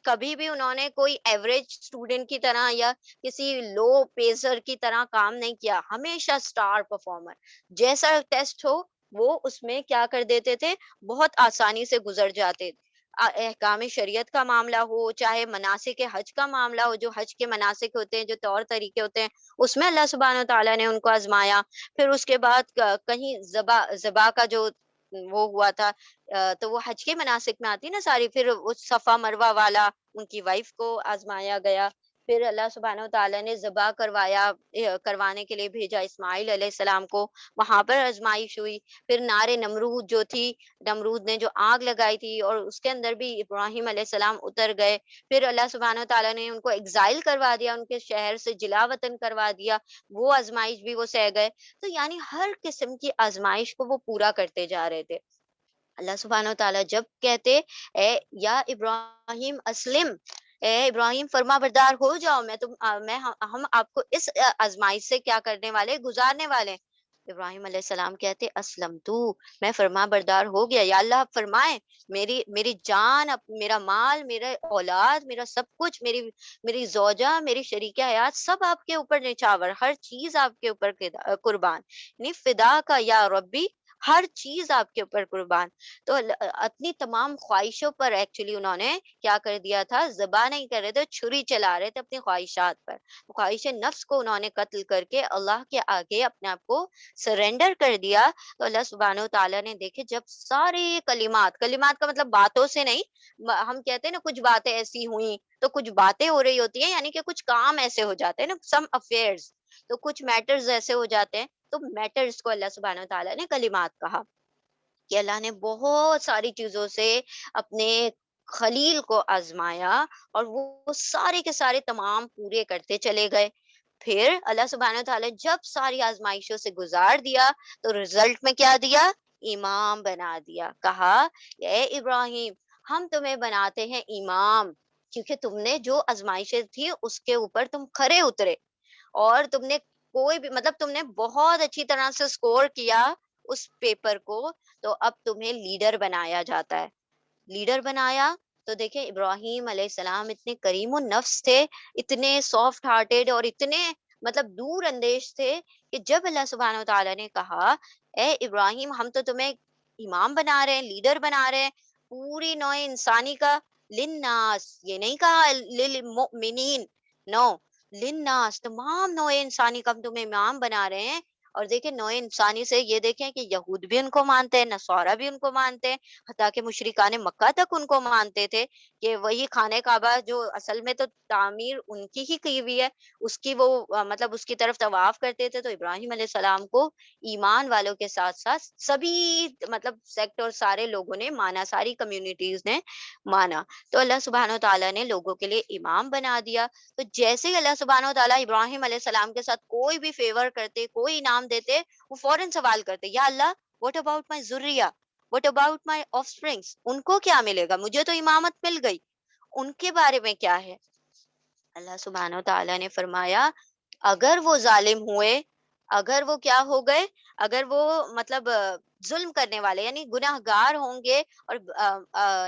کبھی بھی انہوں نے کوئی ایوریج اسٹوڈنٹ کی طرح یا کسی لو پیسر کی طرح کام نہیں کیا، ہمیشہ اسٹار پرفارمر، جیسا ٹیسٹ ہو وہ اس میں کیا کر دیتے تھے، بہت آسانی سے گزر جاتے، احکام شریعت کا معاملہ ہو، چاہے مناسک حج کا معاملہ ہو، جو حج کے مناسک ہوتے ہیں، جو طور طریقے ہوتے ہیں، اس میں اللہ سبحانہ و تعالیٰ نے ان کو آزمایا، پھر اس کے بعد کہیں ذبح کا جو وہ ہوا تھا، تو وہ حج کے مناسک میں آتی نا ساری، پھر اس صفا مروہ والا ان کی وائف کو آزمایا گیا، پھر اللہ سبحانہ و تعالیٰ نے ذبح کروانے کے لیے بھیجا اسماعیل علیہ السلام کو، وہاں پر آزمائش ہوئی، پھر نار نمرود جو تھی، نمرود نے جو آگ لگائی تھی اور اس کے اندر بھی ابراہیم علیہ السلام اتر گئے، پھر اللہ سبحانہ و تعالیٰ نے ان کو ایگزائل کروا دیا، ان کے شہر سے جلا وطن کروا دیا، وہ آزمائش بھی وہ سہ گئے، تو یعنی ہر قسم کی آزمائش کو وہ پورا کرتے جا رہے تھے۔ اللہ سبحانہ و تعالیٰ جب کہتے اے یا ابراہیم اسلم، اے ابراہیم فرما بردار ہو جاؤ، ہم آپ کو اس آزمائش سے کیا کرنے والے، گزارنے والے ہیں۔ ابراہیم علیہ السلام کہتے اسلم تو، میں فرما بردار ہو گیا، یا اللہ آپ فرمائیں، میری جان، میرا مال، میرا اولاد، میرا سب کچھ، میری زوجہ، میری شریک حیات، سب آپ کے اوپر نچھاور، ہر چیز آپ کے اوپر قربان، یعنی فدا کا یا ربی، ہر چیز آپ کے اوپر قربان، تو اپنی تمام خواہشوں پر ایکچولی انہوں نے کیا کر دیا تھا، ذبح نہیں کر رہے تھے، چھری چلا رہے تھے اپنی خواہشات پر، خواہش نفس کو انہوں نے قتل کر کے اللہ کے آگے اپنے آپ کو سرنڈر کر دیا، تو اللہ سبحانہ و تعالیٰ نے دیکھے جب سارے کلمات کا مطلب باتوں سے نہیں، ہم کہتے ہیں نا کچھ باتیں ایسی ہوئیں تو کچھ باتیں ہو رہی ہوتی ہیں، یعنی کہ کچھ کام ایسے ہو جاتے ہیں نا، سم افیئرز، تو کچھ میٹرز ایسے ہو جاتے ہیں، تو میٹرز کو اللہ سبحانہ و تعالیٰ نے کلمات کہا، کہ اللہ نے بہت ساری چیزوں سے اپنے خلیل کو آزمایا اور وہ سارے کے سارے تمام پورے کرتے چلے گئے، پھر اللہ سبحانہ تعالیٰ جب ساری آزمائشوں سے گزار دیا تو رزلٹ میں کیا دیا، امام بنا دیا، کہا اے ابراہیم ہم تمہیں بناتے ہیں امام، کیونکہ تم نے جو آزمائشیں تھی اس کے اوپر تم کھرے اترے، اور تم نے کوئی بھی مطلب تم نے بہت اچھی طرح سے سکور کیا اس پیپر کو، تو اب تمہیں لیڈر بنایا جاتا ہے، لیڈر بنایا، تو دیکھیں ابراہیم علیہ السلام اتنے کریم النفس تھے، اتنے سافٹ ہارٹیڈ اور اتنے مطلب دور اندیش تھے کہ جب اللہ سبحانہ و تعالیٰ نے کہا اے ابراہیم ہم تو تمہیں امام بنا رہے ہیں، لیڈر بنا رہے ہیں پوری نوع انسانی کا، للناس، یہ نہیں کہا للمؤمنین، نو، للناس، تمام نوع انسانی کا ہم تمہیں امام بنا رہے ہیں، اور دیکھیں نوع انسانی سے یہ دیکھیں کہ یہود بھی ان کو مانتے ہیں، نصارہ بھی ان کو مانتے ہیں، حتیٰ کہ مشرکان مکہ تک ان کو مانتے تھے کہ وہی خانہ کعبہ جو اصل میں تو تعمیر ان کی ہی کی ہوئی ہے، اس کی وہ مطلب اس کی طرف طواف کرتے تھے۔ تو ابراہیم علیہ السلام کو ایمان والوں کے ساتھ ساتھ سبھی مطلب سیکٹ اور سارے لوگوں نے مانا، ساری کمیونٹیز نے مانا۔ تو اللہ سبحانہ و تعالیٰ نے لوگوں کے لیے امام بنا دیا۔ تو جیسے ہی اللہ سبحانہ و تعالیٰ ابراہیم علیہ السلام کے ساتھ کوئی بھی فیور کرتے، کوئی انعام دیتے، وہ فوراً سوال کرتے، یا اللہ واٹ اباؤٹ مائی ذریہ، what about my offsprings, ان کو کیا ملے گا؟ مجھے تو امامت مل گئی، ان کے بارے میں کیا ہے؟ اللہ سبحانہ و تعالیٰ نے فرمایا اگر وہ ظالم ہوئے، اگر وہ کیا ہو گئے، اگر وہ مطلب ظلم کرنے والے یعنی گناہ گار ہوں گے اور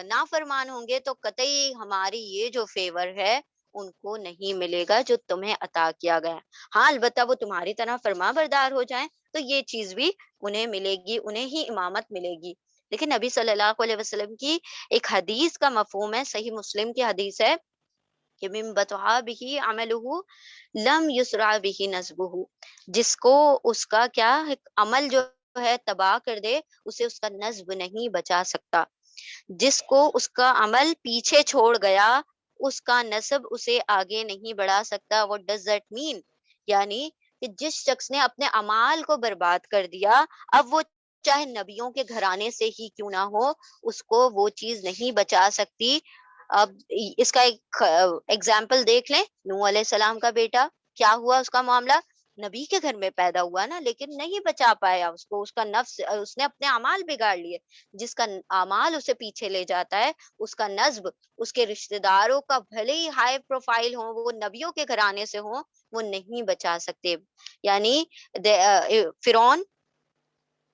نافرمان ہوں گے، تو قطعی ہماری یہ جو فیور ہے ان کو نہیں ملے گا جو تمہیں عطا کیا گیا۔ ہاں البتہ وہ تمہاری طرح فرما بردار ہو جائیں تو یہ چیز بھی انہیں ملے گی، انہیں ہی امامت ملے گی۔ لیکن نبی صلی اللہ علیہ وسلم کی ایک حدیث کا مفہوم ہے، صحیح مسلم کی حدیث ہے کہ من بطحا بھی عملہ لم یسرع بھی نسبہ، جس کو اس کا کیا عمل جو ہے تباہ کر دے، اسے اس کا نسب نہیں بچا سکتا۔ جس کو اس کا عمل پیچھے چھوڑ گیا، اس کا نسب اسے آگے نہیں بڑھا سکتا۔ What does that mean؟ یعنی کہ جس شخص نے اپنے اعمال کو برباد کر دیا، اب وہ چاہے نبیوں کے گھرانے سے ہی کیوں نہ ہو، اس کو وہ چیز نہیں بچا سکتی۔ اب اس کا ایک ایگزامپل دیکھ لیں، نوح علیہ السلام کا بیٹا، کیا ہوا اس کا معاملہ؟ نبی کے گھر میں پیدا ہوا نا، لیکن نہیں بچا پایا اس کو، اس کا نفس، اس نے اپنے اعمال بگاڑ لیے۔ جس کا اعمال اسے پیچھے لے جاتا ہے، اس کا نسب، اس کے رشتہ داروں کا بھلے ہی ہائی پروفائل ہوں، وہ نبیوں کے گھرانے سے ہوں، وہ نہیں بچا سکتے۔ یعنی فرعون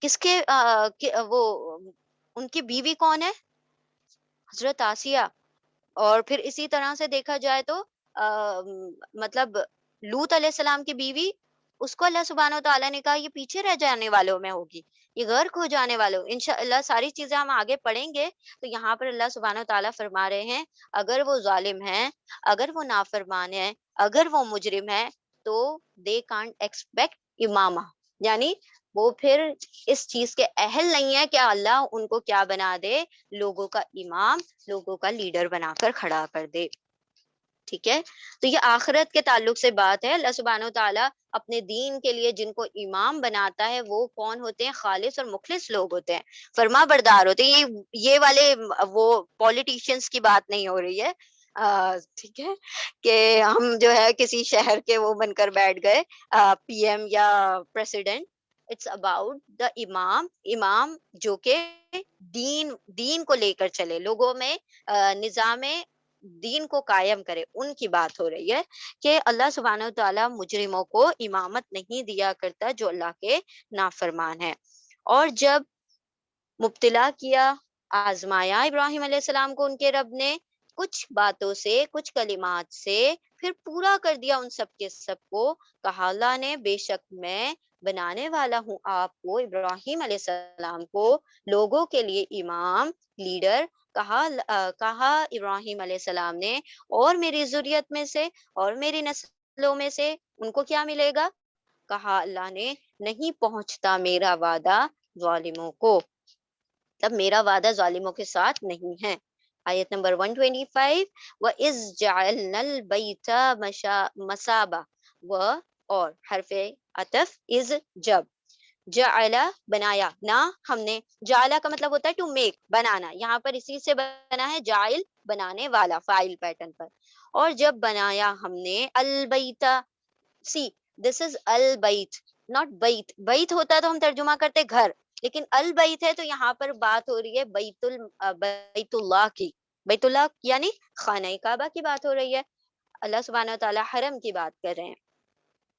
کس کے وہ ان کی بیوی کون ہے؟ حضرت آسیہ۔ اور پھر اسی طرح سے دیکھا جائے تو مطلب لوط علیہ السلام کی بیوی، اس کو اللہ سبحانہ و تعالیٰ نے کہا یہ پیچھے رہ جانے والوں میں ہوگی، یہ غرق ہو جانے والوں۔ انشاءاللہ ساری چیزیں ہم آگے پڑھیں گے۔ تو یہاں پر اللہ سبحانہ و تعالیٰ فرما رہے ہیں اگر وہ ظالم ہیں، اگر وہ نافرمان ہیں، اگر وہ مجرم ہیں، تو دے کانٹ ایکسپیکٹ امامہ، یعنی وہ پھر اس چیز کے اہل نہیں ہے کہ اللہ ان کو کیا بنا دے، لوگوں کا امام، لوگوں کا لیڈر بنا کر کھڑا کر دے۔ ٹھیک ہے، تو یہ آخرت کے تعلق سے بات ہے۔ اللہ سبحانہ و تعالیٰ اپنے دین کے لیے جن کو امام بناتا ہے وہ کون ہوتے ہیں؟ خالص اور مخلص لوگ ہوتے ہیں، فرما بردار ہوتے ہیں۔ یہ والے وہ پولیٹیشینس کی بات نہیں ہو رہی ہے، ٹھیک ہے، کہ ہم جو ہے کسی شہر کے وہ بن کر بیٹھ گئے پی ایم یا پریسیڈنٹ۔ اٹس اباؤٹ دا امام، امام جو کہ دین کو لے کر چلے، لوگوں میں نظام دین کو قائم کرے، ان کی بات ہو رہی ہے کہ اللہ سبحانہ و تعالیٰ مجرموں کو امامت نہیں دیا کرتا جو اللہ کے نافرمان ہیں۔ اور جب مبتلا کیا، آزمایا ابراہیم علیہ السلام کو ان کے رب نے کچھ باتوں سے، کچھ کلمات سے، پھر پورا کر دیا ان سب کے سب کو۔ کہا اللہ نے بے شک میں بنانے والا ہوں آپ کو، ابراہیم علیہ السلام کو، لوگوں کے لیے امام، لیڈر۔ کہا ابراہیم علیہ السلام نے اور میری ذریت میں سے اور میری نسلوں میں سے ان کو کیا ملے گا؟ کہا اللہ نے نہیں پہنچتا میرا وعدہ ظالموں کو، تب میرا وعدہ ظالموں کے ساتھ نہیں ہے۔ آیت نمبر 125، وَإِذْ جَعَلْنَا الْبَيْتَ مَثَابَةً، اور حرف عطف از، جب، جعلا بنایا، نہ ہم نے، جعلا کا مطلب ہوتا ہے ٹو میک، بنانا، یہاں پر اسی سے بنا ہے جائل، بنانے والا، فاعل پیٹرن پر۔ اور جب بنایا ہم نے البیتا، سی دس از البیت ناٹ بیت، بیت ہوتا تو ہم ترجمہ کرتے گھر، لیکن البیت ہے تو یہاں پر بات ہو رہی ہے بیت اللہ کی، بیت اللہ یعنی خانہ کعبہ کی بات ہو رہی ہے، اللہ سبحانہ و تعالیٰ حرم کی بات کر رہے ہیں۔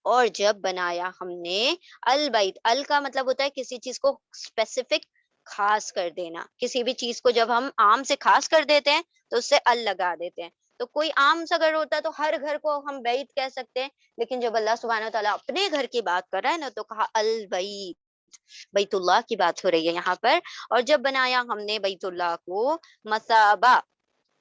اور جب بنایا ہم نے البیت، ال کا مطلب ہوتا ہے کسی چیز کو اسپیسیفک، خاص کر دینا، کسی بھی چیز کو جب ہم عام سے خاص کر دیتے ہیں تو اس سے ال لگا دیتے ہیں۔ تو کوئی عام سا گھر ہوتا ہے تو ہر گھر کو ہم بیت کہہ سکتے ہیں، لیکن جب اللہ سبحانہ و تعالیٰ اپنے گھر کی بات کر رہا ہے نا تو کہا البیت، بیت اللہ کی بات ہو رہی ہے یہاں پر۔ اور جب بنایا ہم نے بیت اللہ کو مثابہ،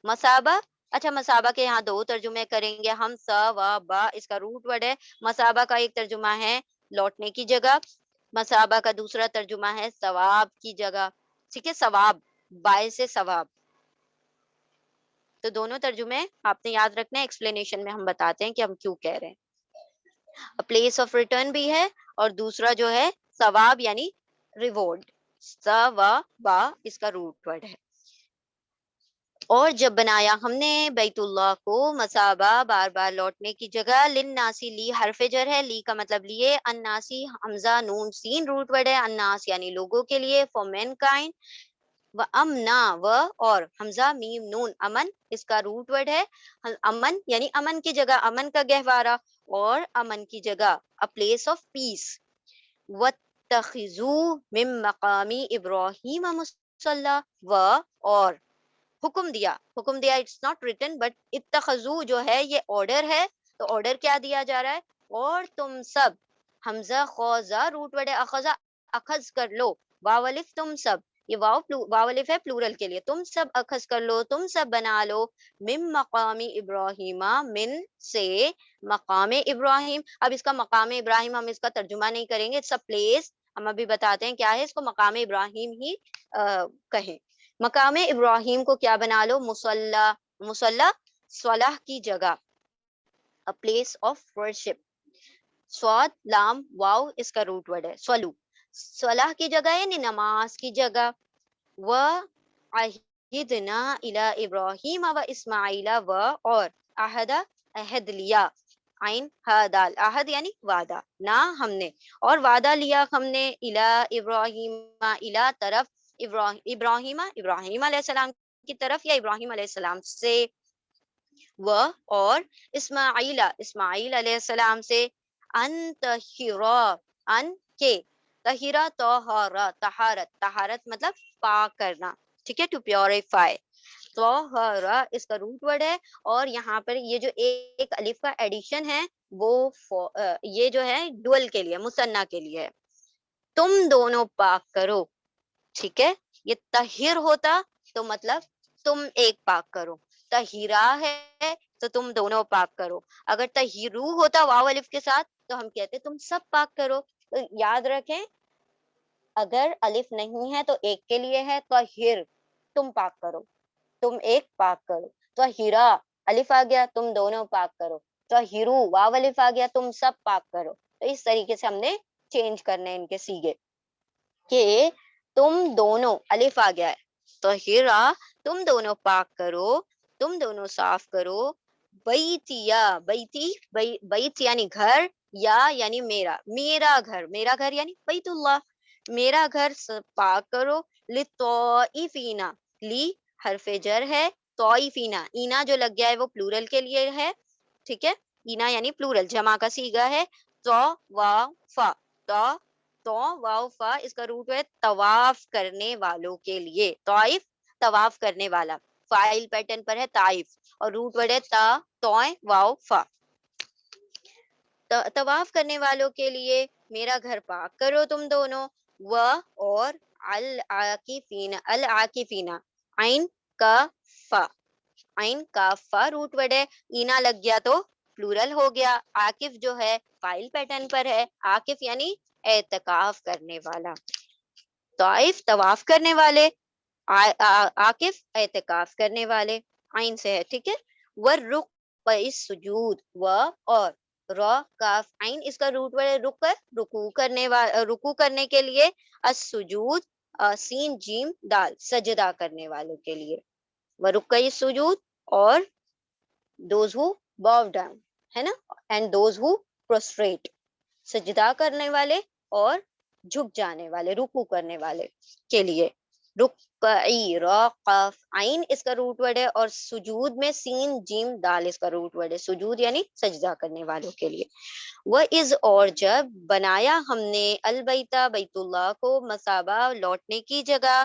مثابہ، اچھا مثابہ کے یہاں دو ترجمے کریں گے ہم، سا و با، اس کا روٹ ورڈ ہے۔ مثابہ کا ایک ترجمہ ہے لوٹنے کی جگہ. مصابہ کا دوسرا ترجمہ ہے ثواب کی جگہ. ٹھیک ہے، ثواب، باعث سے ثواب. تو دونوں ترجمے آپ نے یاد رکھنا ہے، ایکسپلینیشن میں ہم بتاتے ہیں کہ ہم کیوں کہہ رہے ہیں. پلیس آف ریٹرن بھی ہے، اور دوسرا جو ہے ثواب یعنی ریوارڈ. ثوابا اس کا روٹ ورڈ ہے. اور جب بنایا ہم نے بیت اللہ کو مثابہ، بار بار لوٹنے کی جگہ، للناسی، لی حرف جر ہے، لی کا مطلب لیے، الناسی حمزہ نون سین روٹ ورڈ ہے، الناس یعنی لوگوں کے لیے، فار مین کائنڈ. و امنا، و اور حمزہ میم نون امن اس کا روٹ ورڈ ہے. امن یعنی امن کی جگہ، امن کا گہوارہ، اور امن کی جگہ a place of peace. واتخذوا من مقام ابراہیم مصلی، و اور حکم دیا، حکم دیا اٹس ناٹ ریٹن بٹ اتخذو جو ہے یہ آرڈر ہے. تو آرڈر کیا دیا جا رہا ہے؟ اور تم سب، حمزہ خوزہ روٹ ورڈ ہے، اخذا اخذ کر لو، واو الف تم سب، یہ واو الف ہے پلورل کے لیے، تم سب اخذ کر لو، تم سب بنا لو، من مقام ابراہیم، من سے مقام ابراہیم. اب اس کا مقام ابراہیم ہم اس کا ترجمہ نہیں کریں گے، اٹس اے پلیس. ہم ابھی بتاتے ہیں کیا ہے، اس کو مقام ابراہیم ہی کہیں. مقام ابراہیم کو کیا بنا لو؟ مصلی، مصلی صلاح کی جگہ، a place of worship. سواد لام واو اس کا روٹ ورڈ ہے، سولو، صلاح کی جگہ یعنی نماز کی جگہ. و عہدنا الی ابراہیم و اسماعیل، و اور عہدہ عہد لیا، عین ہا دال، عہد یعنی وعدہ، نہ ہم نے، اور وعدہ لیا ہم نے، الی ابراہیم، الی طرف، ابراہیم، ابراہیم علیہ السلام کی طرف یا ابراہیم علیہ السلام سے، و اور اسماعیل، اسماعیل علیہ السلام سے، ان تہرا، ان کے، تہرا طہارا، طہارت، طہارت مطلب پاک کرنا، ٹھیک ہے، ٹو پیوریفائی. طہارا اس کا روٹ ورڈ ہے، اور یہاں پر یہ جو ایک الف کا ایڈیشن ہے وہ یہ جو ہے ڈوئل کے لیے، مثنیٰ کے لیے ہے. تم دونوں پاک کرو، ٹھیک ہے. یہ طہیر ہوتا تو مطلب تم ایک پاک کرو، طہیرا ہے تو تم دونوں پاک کرو. اگر طہیرو ہوتا واو الف کے ساتھ تو ہم کہتے تم سب پاک کرو. تو یاد رکھیں اگر الف نہیں ہے تو ایک کے لیے ہے، طہیر تم پاک کرو، تم ایک پاک کرو. طہیرا الف آ گیا تم دونوں پاک کرو، طہیرو واو الف آ گیا تم سب پاک کرو. تو اس طریقے سے ہم نے چینج کرنے ان کے سیگے کہ تم دونوں، الف آ گیا ہے، طہیرا تم دونوں پاک کرو، تم دونوں صاف کرو، بیتیا، بیتی، بیت یعنی گھر، یا یعنی میرا، میرا گھر، میرا گھر یعنی بیت اللہ، میرا گھر پاک کرو. للطائفینا، لی حرف جر ہے، طائفینا اینا جو لگ گیا ہے وہ پلورل کے لیے ہے، ٹھیک ہے، اینا یعنی پلورل، جمع کا صیغہ ہے. تو وا فا، تو تو واو فا اس کا روٹ ہے طواف کرنے والوں کے لیے، طائف طواف کرنے والا، فائل پیٹرن پر ہے طائف، اور روٹ ورڈ ہے تا توئے واو فا. طواف کرنے والوں کے لیے میرا گھر پاک کرو تم دونوں. و اور العاکفین، العاکفین عین کا فا، عین کا فا روٹ ورڈ ہے، اینا لگ گیا تو پلورل ہو گیا. عاکف جو ہے فائل پیٹرن پر ہے، عاکف یعنی اعتکاف کرنے والا، طائف طواف کرنے والے، عاکف اعتکاف کرنے والے، عین سے ہے، ٹھیک ہے. والرکع السجود، و اور را کاف عین اس کا روٹ ورڈ ہے، رکوع کرنے رکوع کرنے کے لیے، السجود سین جیم دال سجدہ کرنے والوں کے لیے. ورکع السجود اور those who bow down ہے نا، and those who prostrate سجدہ کرنے والے اور جھک جانے والے، رکوع کرنے والے کے لیے. رکعی، را قاف عین اس کا روٹ ورڈ ہے، اور سجود میں سین جیم دال اس کا روٹ ورڈ ہے، سجود یعنی سجدہ کرنے والوں کے لیے. وہ از اور جب بنایا ہم نے البیتا بیت اللہ کو مثابہ لوٹنے کی جگہ،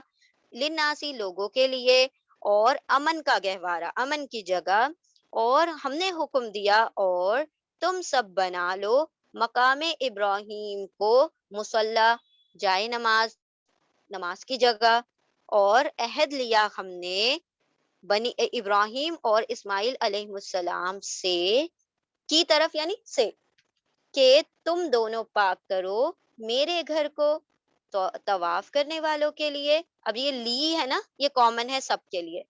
للناسی لوگوں کے لیے، اور امن کا گہوارہ امن کی جگہ، اور ہم نے حکم دیا اور تم سب بنا لو مقام ابراہیم کو مصلی جائے نماز، نماز کی جگہ، اور عہد لیا ہم نے بنی ابراہیم اور اسماعیل علیہ السلام سے، کی طرف یعنی سے، کہ تم دونوں پاک کرو میرے گھر کو تو طواف کرنے والوں کے لیے. اب یہ لی ہے نا، یہ کامن ہے سب کے لیے.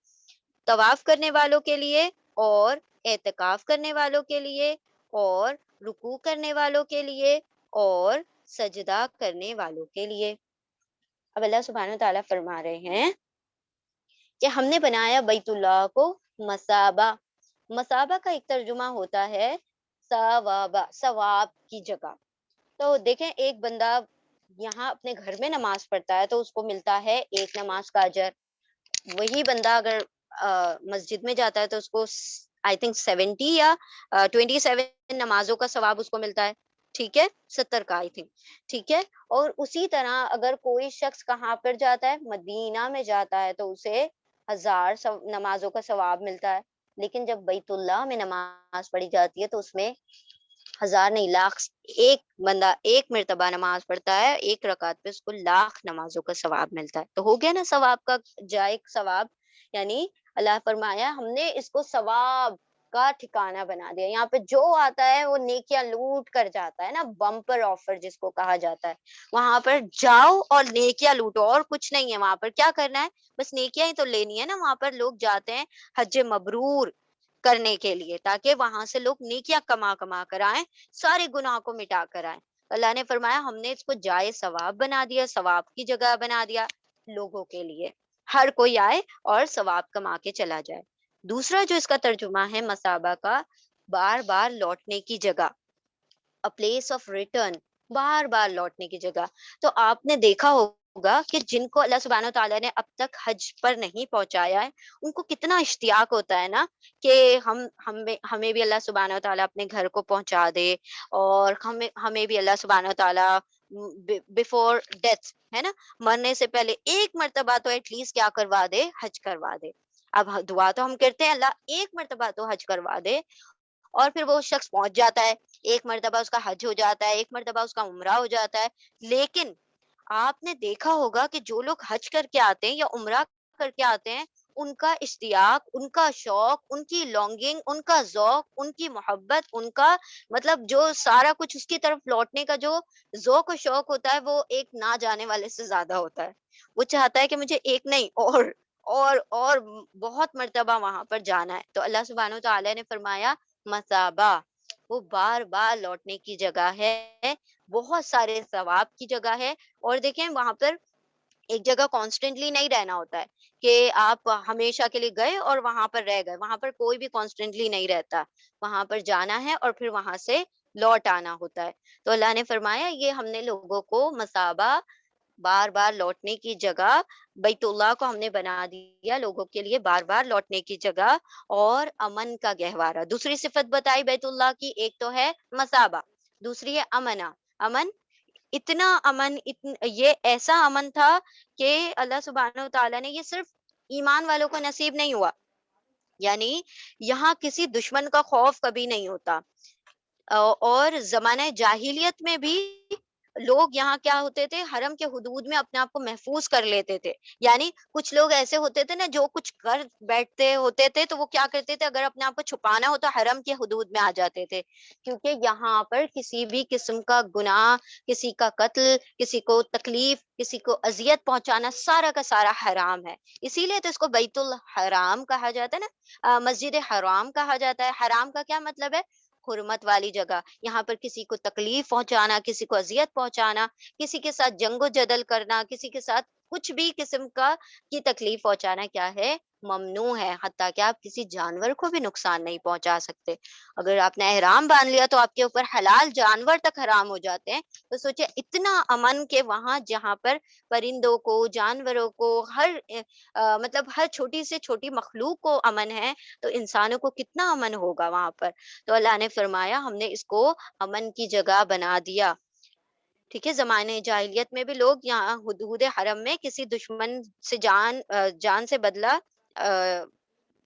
طواف کرنے والوں کے لیے، اور اعتکاف کرنے والوں کے لیے، اور رکوع کرنے والوں کے لیے، اور سجدہ کرنے والوں کے لیے. اب اللہ سبحانہ تعالیٰ فرما رہے ہیں کہ ہم نے بنایا بیت اللہ کو مسابہ. مسابہ کا ایک ترجمہ ہوتا ہے ثوابہ، ثواب کی جگہ. تو دیکھیں، ایک بندہ یہاں اپنے گھر میں نماز پڑھتا ہے تو اس کو ملتا ہے ایک نماز کا اجر. وہی بندہ اگر مسجد میں جاتا ہے تو اس کو آئی تھنک 70 یا 27 نمازوں کا ثواب اس کو ملتا ہے. ٹھیک ہے، 70 کا آئی تھنک. ٹھیک ہے. اور اسی طرح اگر کوئی شخص کہاں پر جاتا ہے، مدینہ میں جاتا ہے، تو اسے 1000 نمازوں کا ثواب ملتا ہے. لیکن جب بیت اللہ میں نماز پڑھی جاتی ہے تو اس میں 1000 نہیں، لاکھ. ایک بندہ ایک مرتبہ نماز پڑھتا ہے، ایک رکعت پہ اس کو لاکھ نمازوں کا ثواب ملتا ہے. تو ہو گیا نا ثواب کا جائے ثواب. یعنی اللہ فرمایا ہم نے اس کو ثواب کا ٹھکانہ بنا دیا. یہاں پہ جو آتا ہے وہ نیکیاں لوٹ کر جاتا ہے نا، بمپر آفر جس کو کہا جاتا ہے. وہاں پر جاؤ اور نیکیاں لوٹو، اور کچھ نہیں ہے وہاں پر. کیا کرنا ہے؟ بس نیکیاں ہی تو لینی ہے نا. وہاں پر لوگ جاتے ہیں حج مبرور کرنے کے لیے، تاکہ وہاں سے لوگ نیکیاں کما کما کر آئیں، سارے گناہ کو مٹا کر آئیں. اللہ نے فرمایا ہم نے اس کو جائے ثواب بنا دیا، ثواب کی جگہ بنا دیا لوگوں کے لیے. ہر کوئی آئے اور ثواب کما کے چلا جائے. دوسرا جو اس کا ترجمہ ہے مسابہ کا، بار بار لوٹنے کی جگہ، a place of return، بار بار لوٹنے کی جگہ. تو آپ نے دیکھا ہوگا کہ جن کو اللہ سبحانہ تعالیٰ نے اب تک حج پر نہیں پہنچایا ہے، ان کو کتنا اشتیاق ہوتا ہے نا کہ ہمیں بھی اللہ سبحانہ تعالیٰ اپنے گھر کو پہنچا دے، اور ہمیں بھی اللہ سبحانہ تعالیٰ بفور ڈیتھ، ہے نا، مرنے سے پہلے ایک مرتبہ تو ایٹ لیسٹ کیا کروا دے، حج کروا دے. اب دعا تو ہم کرتے ہیں اللہ ایک مرتبہ تو حج کروا دے. اور پھر وہ شخص پہنچ جاتا ہے، ایک مرتبہ اس کا حج ہو جاتا ہے، ایک مرتبہ اس کا عمرہ ہو جاتا ہے. لیکن آپ نے دیکھا ہوگا کہ جو لوگ حج کر کے آتے ہیں یا عمرہ کر کے آتے ہیں، ان کا اشتیاق، ان کا شوق، ان کی لونگنگ، ان کا ذوق، ان کی محبت، ان کا مطلب جو سارا کچھ اس کی طرف لوٹنے کا جو ذوق و شوق ہوتا ہے، وہ ایک نہ جانے والے سے زیادہ ہوتا ہے. وہ چاہتا ہے کہ مجھے ایک نہیں، اور بہت مرتبہ وہاں پر جانا ہے. تو اللہ سبحانہ تعالیٰ نے فرمایا مثابہ، وہ بار بار لوٹنے کی جگہ ہے، بہت سارے ثواب کی جگہ ہے. اور دیکھیں وہاں پر ایک جگہ کانسٹینٹلی نہیں رہنا ہوتا ہے کہ آپ ہمیشہ کے لیے گئے اور وہاں پر رہ گئے. وہاں پر کوئی بھی کانسٹینٹلی نہیں رہتا، وہاں پر جانا ہے اور پھر وہاں سے لوٹ آنا ہوتا ہے. تو اللہ نے فرمایا یہ ہم نے لوگوں کو مثابہ، بار بار لوٹنے کی جگہ، بیت اللہ کو ہم نے بنا دیا لوگوں کے لیے بار بار لوٹنے کی جگہ، اور امن کا گہوارہ. دوسری صفت بتائی بیت اللہ کی، ایک تو ہے مثابہ، دوسری ہے امنا. امن، اتنا امن، یہ ایسا امن تھا کہ اللہ سبحانہ تعالیٰ نے، یہ صرف ایمان والوں کو نصیب نہیں ہوا. یعنی یہاں کسی دشمن کا خوف کبھی نہیں ہوتا. اور زمانہ جاہلیت میں بھی لوگ یہاں کیا ہوتے تھے، حرم کے حدود میں اپنے آپ کو محفوظ کر لیتے تھے. یعنی کچھ لوگ ایسے ہوتے تھے نا جو کچھ کر بیٹھتے ہوتے تھے، تو وہ کیا کرتے تھے، اگر اپنے آپ کو چھپانا ہو تو حرم کے حدود میں آ جاتے تھے. کیونکہ یہاں پر کسی بھی قسم کا گناہ، کسی کا قتل، کسی کو تکلیف، کسی کو اذیت پہنچانا، سارا کا سارا حرام ہے. اسی لیے تو اس کو بیت الحرام کہا جاتا ہے نا، مسجد حرام کہا جاتا ہے. حرام کا کیا مطلب ہے؟ حرمت والی جگہ. یہاں پر کسی کو تکلیف پہنچانا، کسی کو اذیت پہنچانا، کسی کے ساتھ جنگ و جدل کرنا، کسی کے ساتھ کچھ بھی قسم کا کی تکلیف پہنچانا کیا ہے؟ ممنوع ہے. حتیٰ کہ آپ کسی جانور کو بھی نقصان نہیں پہنچا سکتے. اگر آپ نے احرام باندھ لیا تو آپ کے اوپر حلال جانور تک حرام ہو جاتے ہیں. تو سوچے اتنا امن کہ وہاں جہاں پر پرندوں کو، جانوروں کو، مطلب ہر چھوٹی سے چھوٹی مخلوق کو امن ہے، تو انسانوں کو کتنا امن ہوگا وہاں پر. تو اللہ نے فرمایا ہم نے اس کو امن کی جگہ بنا دیا. ٹھیک ہے. زمانے جاہلیت میں بھی لوگ یہاں حدود حرم میں کسی دشمن سے جان سے بدلہ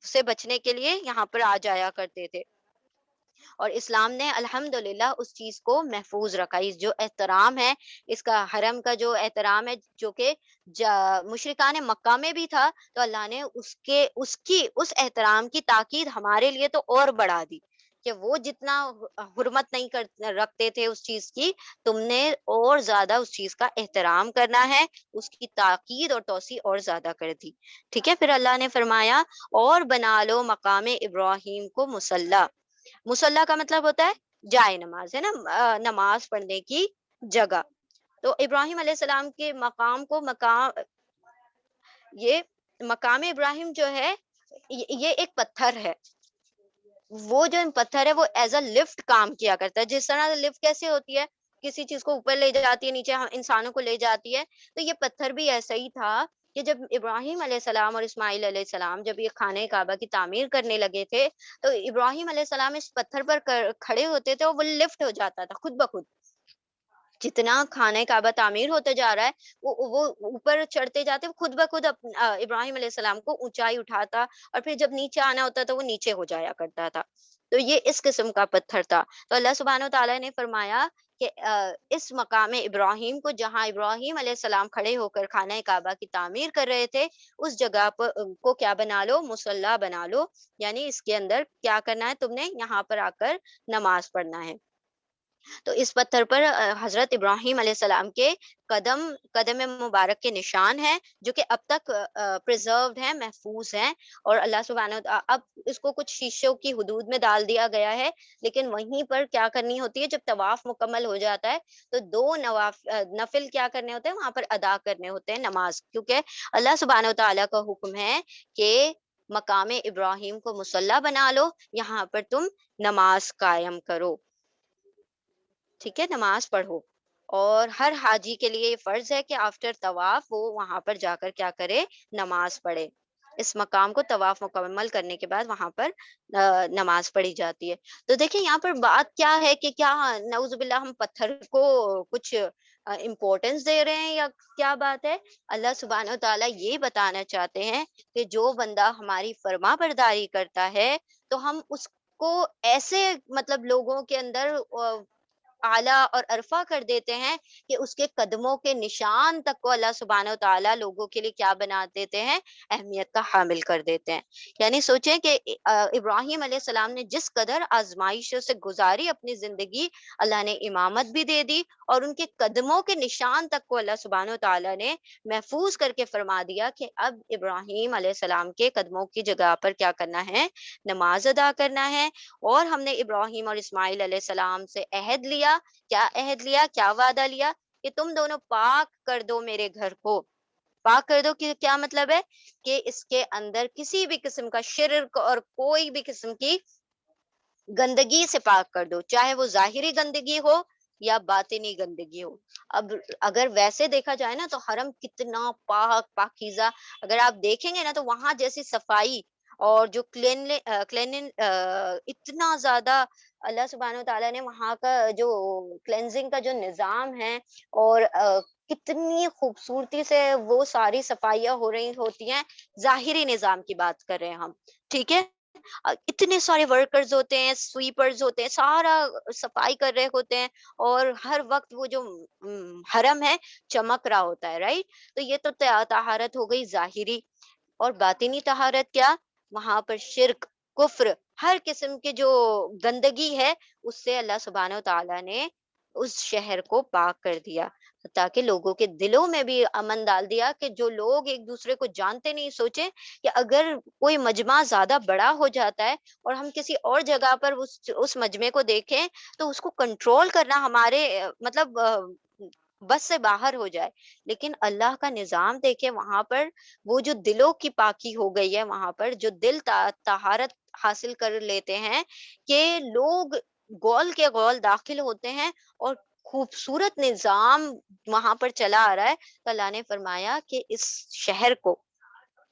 سے بچنے کے لیے یہاں پر آ جایا کرتے تھے. اور اسلام نے الحمدللہ اس چیز کو محفوظ رکھا. اس جو احترام ہے، اس کا حرم کا جو احترام ہے، جو کہ مشرکان مکہ میں بھی تھا، تو اللہ نے اس احترام کی تاکید ہمارے لیے تو اور بڑھا دی کہ وہ جتنا حرمت نہیں رکھتے تھے اس چیز کی، تم نے اور زیادہ اس چیز کا احترام کرنا ہے، اس کی تاکید اور توسیع اور زیادہ کر دی. ٹھیک ہے. پھر اللہ نے فرمایا اور بنا لو مقام ابراہیم کو مصلی. مصلی کا مطلب ہوتا ہے جائے نماز، ہے نا، نماز پڑھنے کی جگہ. تو ابراہیم علیہ السلام کے مقام کو یہ مقام ابراہیم جو ہے یہ ایک پتھر ہے. وہ جو پتھر ہے وہ ایز اے لفٹ کام کیا کرتا ہے. جس طرح لفٹ کیسے ہوتی ہے، کسی چیز کو اوپر لے جاتی ہے، نیچے انسانوں کو لے جاتی ہے، تو یہ پتھر بھی ایسا ہی تھا کہ جب ابراہیم علیہ السلام اور اسماعیل علیہ السلام جب یہ خانہ کعبہ کی تعمیر کرنے لگے تھے، تو ابراہیم علیہ السلام اس پتھر پر کھڑے ہوتے تھے اور وہ لفٹ ہو جاتا تھا خود بخود. جتنا خانہ کعبہ تعمیر ہوتا جا رہا ہے وہ اوپر چڑھتے جاتے، وہ خود بخود ابراہیم علیہ السلام کو اونچائی اٹھاتا، اور پھر جب نیچے آنا ہوتا تھا وہ نیچے ہو جایا کرتا تھا. تو یہ اس قسم کا پتھر تھا. تو اللہ سبحانہ و تعالیٰ نے فرمایا کہ اس مقام ابراہیم کو، جہاں ابراہیم علیہ السلام کھڑے ہو کر خانہ کعبہ کی تعمیر کر رہے تھے، اس جگہ پر کو کیا بنا لو، مصلی بنا لو. یعنی اس کے اندر کیا کرنا ہے، تم نے یہاں پر آ کر نماز پڑھنا ہے. تو اس پتھر پر حضرت ابراہیم علیہ السلام کے قدم مبارک کے نشان ہیں، جو کہ اب تک پرزروڈ ہیں، محفوظ ہیں. اور اللہ سبحانہ اب اس کو کچھ شیشوں کی حدود میں ڈال دیا گیا ہے، لیکن وہیں پر کیا کرنی ہوتی ہے، جب طواف مکمل ہو جاتا ہے تو دو نفل کیا کرنے ہوتے ہیں، وہاں پر ادا کرنے ہوتے ہیں نماز. کیونکہ اللہ سبحانہ تعالیٰ کا حکم ہے کہ مقام ابراہیم کو مصلی بنا لو، یہاں پر تم نماز قائم کرو. ٹھیک ہے، نماز پڑھو. اور ہر حاجی کے لیے یہ فرض ہے کہ آفٹر طواف وہ وہاں پر جا کر کیا کرے، نماز پڑھے. اس مقام کو طواف مکمل کرنے کے بعد وہاں پر نماز پڑھی جاتی ہے. تو دیکھیں یہاں پر بات کیا ہے کہ کیا نعوذ باللہ ہم پتھر کو کچھ امپورٹنس دے رہے ہیں یا کیا بات ہے. اللہ سبحانہ و تعالیٰ یہ بتانا چاہتے ہیں کہ جو بندہ ہماری فرما برداری کرتا ہے تو ہم اس کو ایسے مطلب لوگوں کے اندر اعلیٰ اور عرفہ کر دیتے ہیں کہ اس کے قدموں کے نشان تک کو اللہ سبحانہ و تعالیٰ لوگوں کے لیے کیا بنا دیتے ہیں، اہمیت کا حامل کر دیتے ہیں. یعنی سوچیں کہ ابراہیم علیہ السلام نے جس قدر آزمائشوں سے گزاری اپنی زندگی، اللہ نے امامت بھی دے دی، اور ان کے قدموں کے نشان تک کو اللہ سبحانہ و تعالیٰ نے محفوظ کر کے فرما دیا کہ اب ابراہیم علیہ السلام کے قدموں کی جگہ پر کیا کرنا ہے، نماز ادا کرنا ہے. اور ہم نے ابراہیم اور اسماعیل علیہ السلام سے عہد لیا. کیا عہد لیا، کیا وعدہ لیا، کہ تم دونوں پاک کر دو میرے گھر کو. پاک کر دو کہ کیا مطلب ہے، کہ اس کے اندر کسی بھی قسم کا شرک اور کوئی بھی قسم کی گندگی سے پاک کر دو، چاہے وہ ظاہری گندگی ہو یا باطنی گندگی ہو. اب اگر ویسے دیکھا جائے نا تو حرم کتنا پاک پاکیزہ، اگر آپ دیکھیں گے نا تو وہاں جیسی صفائی اور جو کلین اتنا زیادہ اللہ سبحانہ و تعالیٰ نے وہاں کا جو کلینزنگ کا جو نظام ہے، اور کتنی خوبصورتی سے وہ ساری صفائیاں ہو رہی ہوتی ہیں. ظاہری نظام کی بات کر رہے ہیں ہم. ٹھیک ہے، اتنے سارے ورکرز ہوتے ہیں، سویپرز ہوتے ہیں، سارا صفائی کر رہے ہوتے ہیں، اور ہر وقت وہ جو حرم ہے چمک رہا ہوتا ہے، رائٹ. تو یہ تو طہارت ہو گئی ظاہری. اور باطنی طہارت کیا، وہاں پر شرک، کفر، ہر قسم کے جو گندگی ہے اس سے اللہ سبحانہ و تعالیٰ نے اس شہر کو پاک کر دیا، تاکہ لوگوں کے دلوں میں بھی امن ڈال دیا کہ جو لوگ ایک دوسرے کو جانتے نہیں، سوچیں کہ اگر کوئی مجمع زیادہ بڑا ہو جاتا ہے اور ہم کسی اور جگہ پر اس مجمع کو دیکھیں تو اس کو کنٹرول کرنا ہمارے مطلب بس سے باہر ہو جائے. لیکن اللہ کا نظام دیکھیں، وہاں پر وہ جو دلوں کی پاکی ہو گئی ہے، وہاں پر جو دل طہارت حاصل کر لیتے ہیں کہ لوگ گول کے گول داخل ہوتے ہیں، اور خوبصورت نظام وہاں پر چلا آ رہا ہے. تو اللہ نے فرمایا کہ اس شہر کو،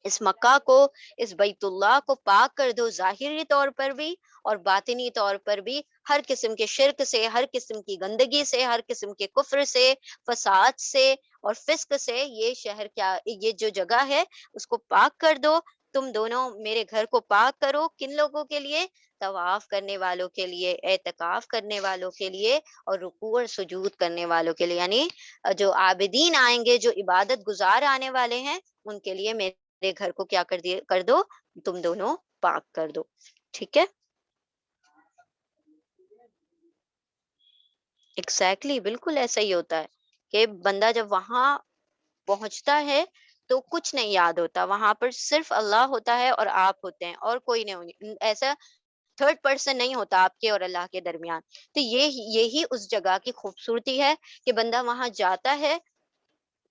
اس مکہ کو، اس بیت اللہ کو پاک کر دو، ظاہری طور پر بھی اور باطنی طور پر بھی، ہر قسم کے شرک سے، ہر قسم کی گندگی سے، ہر قسم کے کفر سے، فساد سے اور فسق سے. یہ شہر کیا، یہ جو جگہ ہے اس کو پاک کر دو. تم دونوں میرے گھر کو پاک کرو. کن لوگوں کے لیے، طواف کرنے والوں کے لیے، اعتکاف کرنے والوں کے لیے، اور رکوع اور سجود کرنے والوں کے لیے. یعنی جو عابدین آئیں گے، جو عبادت گزار آنے والے ہیں، ان کے لیے میرے گھر کو کیا کر دو، تم دونوں پاک کر دو. ٹھیک ہے. ایگزیکٹلی بالکل ایسا ہی ہوتا ہے کہ بندہ جب وہاں پہنچتا ہے تو کچھ نہیں یاد ہوتا، وہاں پر صرف اللہ ہوتا ہے اور آپ ہوتے ہیں اور کوئی نہیں، ایسا تھرڈ پرسن نہیں ہوتا آپ کے اور اللہ کے درمیان۔ تو یہی اس جگہ کی خوبصورتی ہے کہ بندہ وہاں جاتا ہے،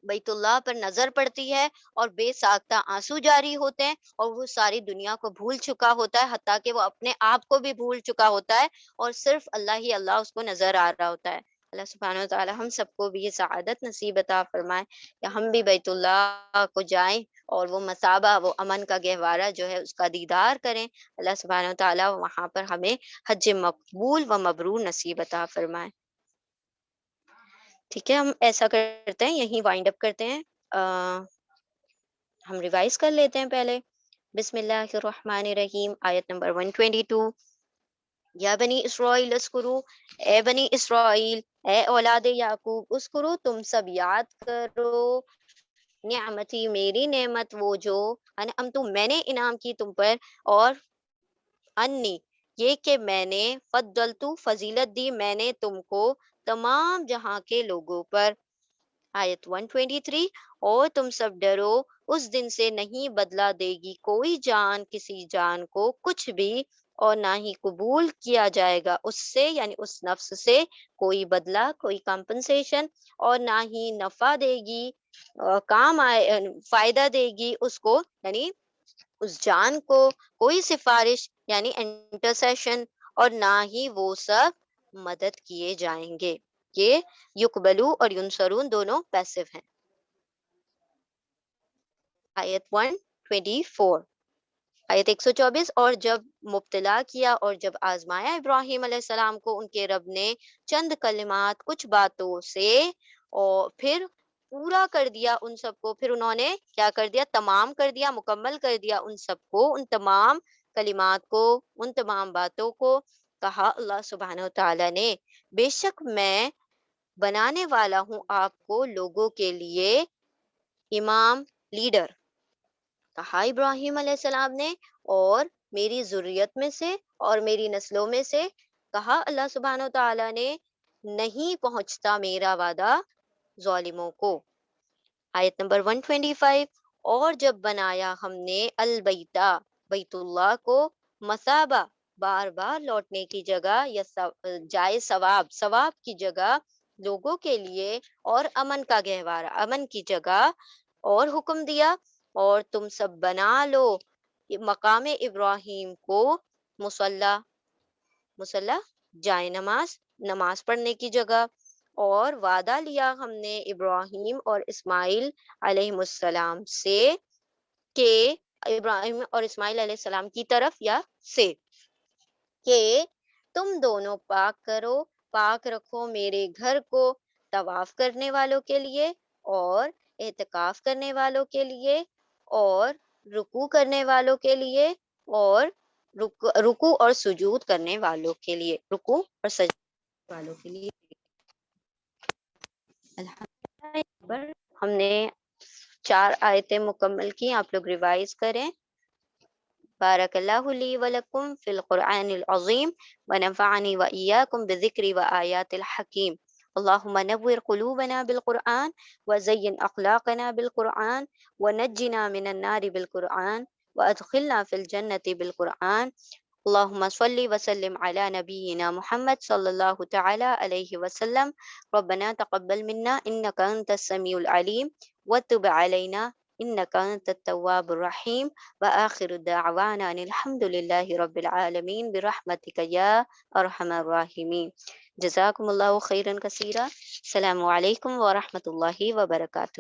بیت اللہ پر نظر پڑتی ہے اور بے ساختہ آنسو جاری ہوتے ہیں، اور وہ ساری دنیا کو بھول چکا ہوتا ہے، حتیٰ کہ وہ اپنے آپ کو بھی بھول چکا ہوتا ہے، اور صرف اللہ ہی اللہ اس کو نظر آ رہا ہوتا ہے۔ اللہ سبحانہ و تعالی ہم سب کو بھی یہ سعادت نصیب عطا فرمائے کہ ہم بھی بیت اللہ کو جائیں اور وہ مثابہ، وہ امن کا گہوارہ جو ہے اس کا دیدار کریں۔ اللہ سبحانہ و تعالی وہاں پر ہمیں حج مقبول و مبرور نصیب عطا فرمائے۔ ٹھیک ہے، ہم ایسا کرتے ہیں، یہیں وائنڈ اپ کرتے ہیں۔ ہم ریوائز کر لیتے ہیں پہلے۔ بسم اللہ الرحمن الرحیم، آیت نمبر 122۔ یا بنی اسرائیل اسکرو، اے بنی اسرائیل، اے اولاد یعقوب، اسکرو تم سب یاد کرو، نعمتی میری نعمت، وہ جو انعمت میں نے انعام کی تم پر، اور انی یہ کہ میں نے فضلتو فضیلت دی میں نے تم کو تمام جہاں کے لوگوں پر۔ آیت 123، اور تم سب ڈرو اس دن سے نہیں بدلہ دے گی کوئی جان کسی جان کو کچھ بھی، اور نہ ہی قبول کیا جائے گا اس سے، یعنی اس نفس سے کوئی بدلہ، کوئی کمپنسیشن، اور نہ ہی نفع دے گی، کام آئے، فائدہ دے گی اس کو، یعنی اس جان کو کوئی سفارش یعنی انٹرسیشن، اور نہ ہی وہ سب مدد کیے جائیں گے۔ یہ یقبلو اور ینصرون دونوں پیسو ہیں۔ آیت 124، آیت 124، اور جب مبتلا کیا اور جب آزمایا ابراہیم علیہ السلام کو ان کے رب نے چند کلمات، کچھ باتوں سے، اور پھر پورا کر دیا ان سب کو، پھر انہوں نے کیا کر دیا؟ تمام کر دیا، مکمل کر دیا ان سب کو، ان تمام کلمات کو، ان تمام باتوں کو۔ کہا اللہ سبحانہ و تعالیٰ نے، بے شک میں بنانے والا ہوں آپ کو لوگوں کے لیے امام، لیڈر۔ کہا ابراہیم علیہ السلام نے، اور میری ذریت میں سے اور میری نسلوں میں سے۔ کہا اللہ سبحانہ و تعالیٰ نے، نہیں پہنچتا میرا وعدہ ظالموں کو۔ آیت نمبر 125، اور جب بنایا ہم نے البیتا بیت اللہ کو، مثابہ بار بار لوٹنے کی جگہ، یا جائے ثواب، ثواب کی جگہ لوگوں کے لیے، اور امن کا گہوارہ، امن کی جگہ، اور حکم دیا، اور تم سب بنا لو مقام ابراہیم کو مصلی، مصلی جائے نماز، نماز پڑھنے کی جگہ، اور وعدہ لیا ہم نے ابراہیم اور اسماعیل علیہ السلام سے، کہ ابراہیم اور اسماعیل علیہ السلام کی طرف یا سے، کہ تم دونوں پاک کرو، پاک رکھو میرے گھر کو، طواف کرنے والوں کے لیے، اور اعتکاف کرنے والوں کے لیے، اور رکوع کرنے والوں کے لیے، اور رکوع اور سجود کرنے والوں کے لیے، رکوع اور سجود والوں کے لیے۔ الحمدللہ، یہاں پر ہم نے 4 آیتیں مکمل کی، آپ لوگ ریوائز کریں۔ بارک اللہ لی ولکم فی القرآن العظیم ونفعنی وإیاکم بذکر وآیات الحکیم۔ اللہم نور قلوبنا بالقرآن وزین اخلاقنا بالقرآن ونجنا من النار بالقرآن وادخلنا فی الجنة بالقرآن۔ اللہم صلی وسلم علی نبینا محمد صلی اللہ تعالی علیہ وسلم۔ ربنا تقبل منا انک انت السمیع العلیم وتب علینا انک انت التواب الرحیم، وآخر دعوانا ان الحمد للہ رب العالمین برحمتک یا ارحم الراحمین۔ جزاکم اللہ خیرا کثیرا۔ السلام علیکم ورحمۃ اللہ وبرکاتہ۔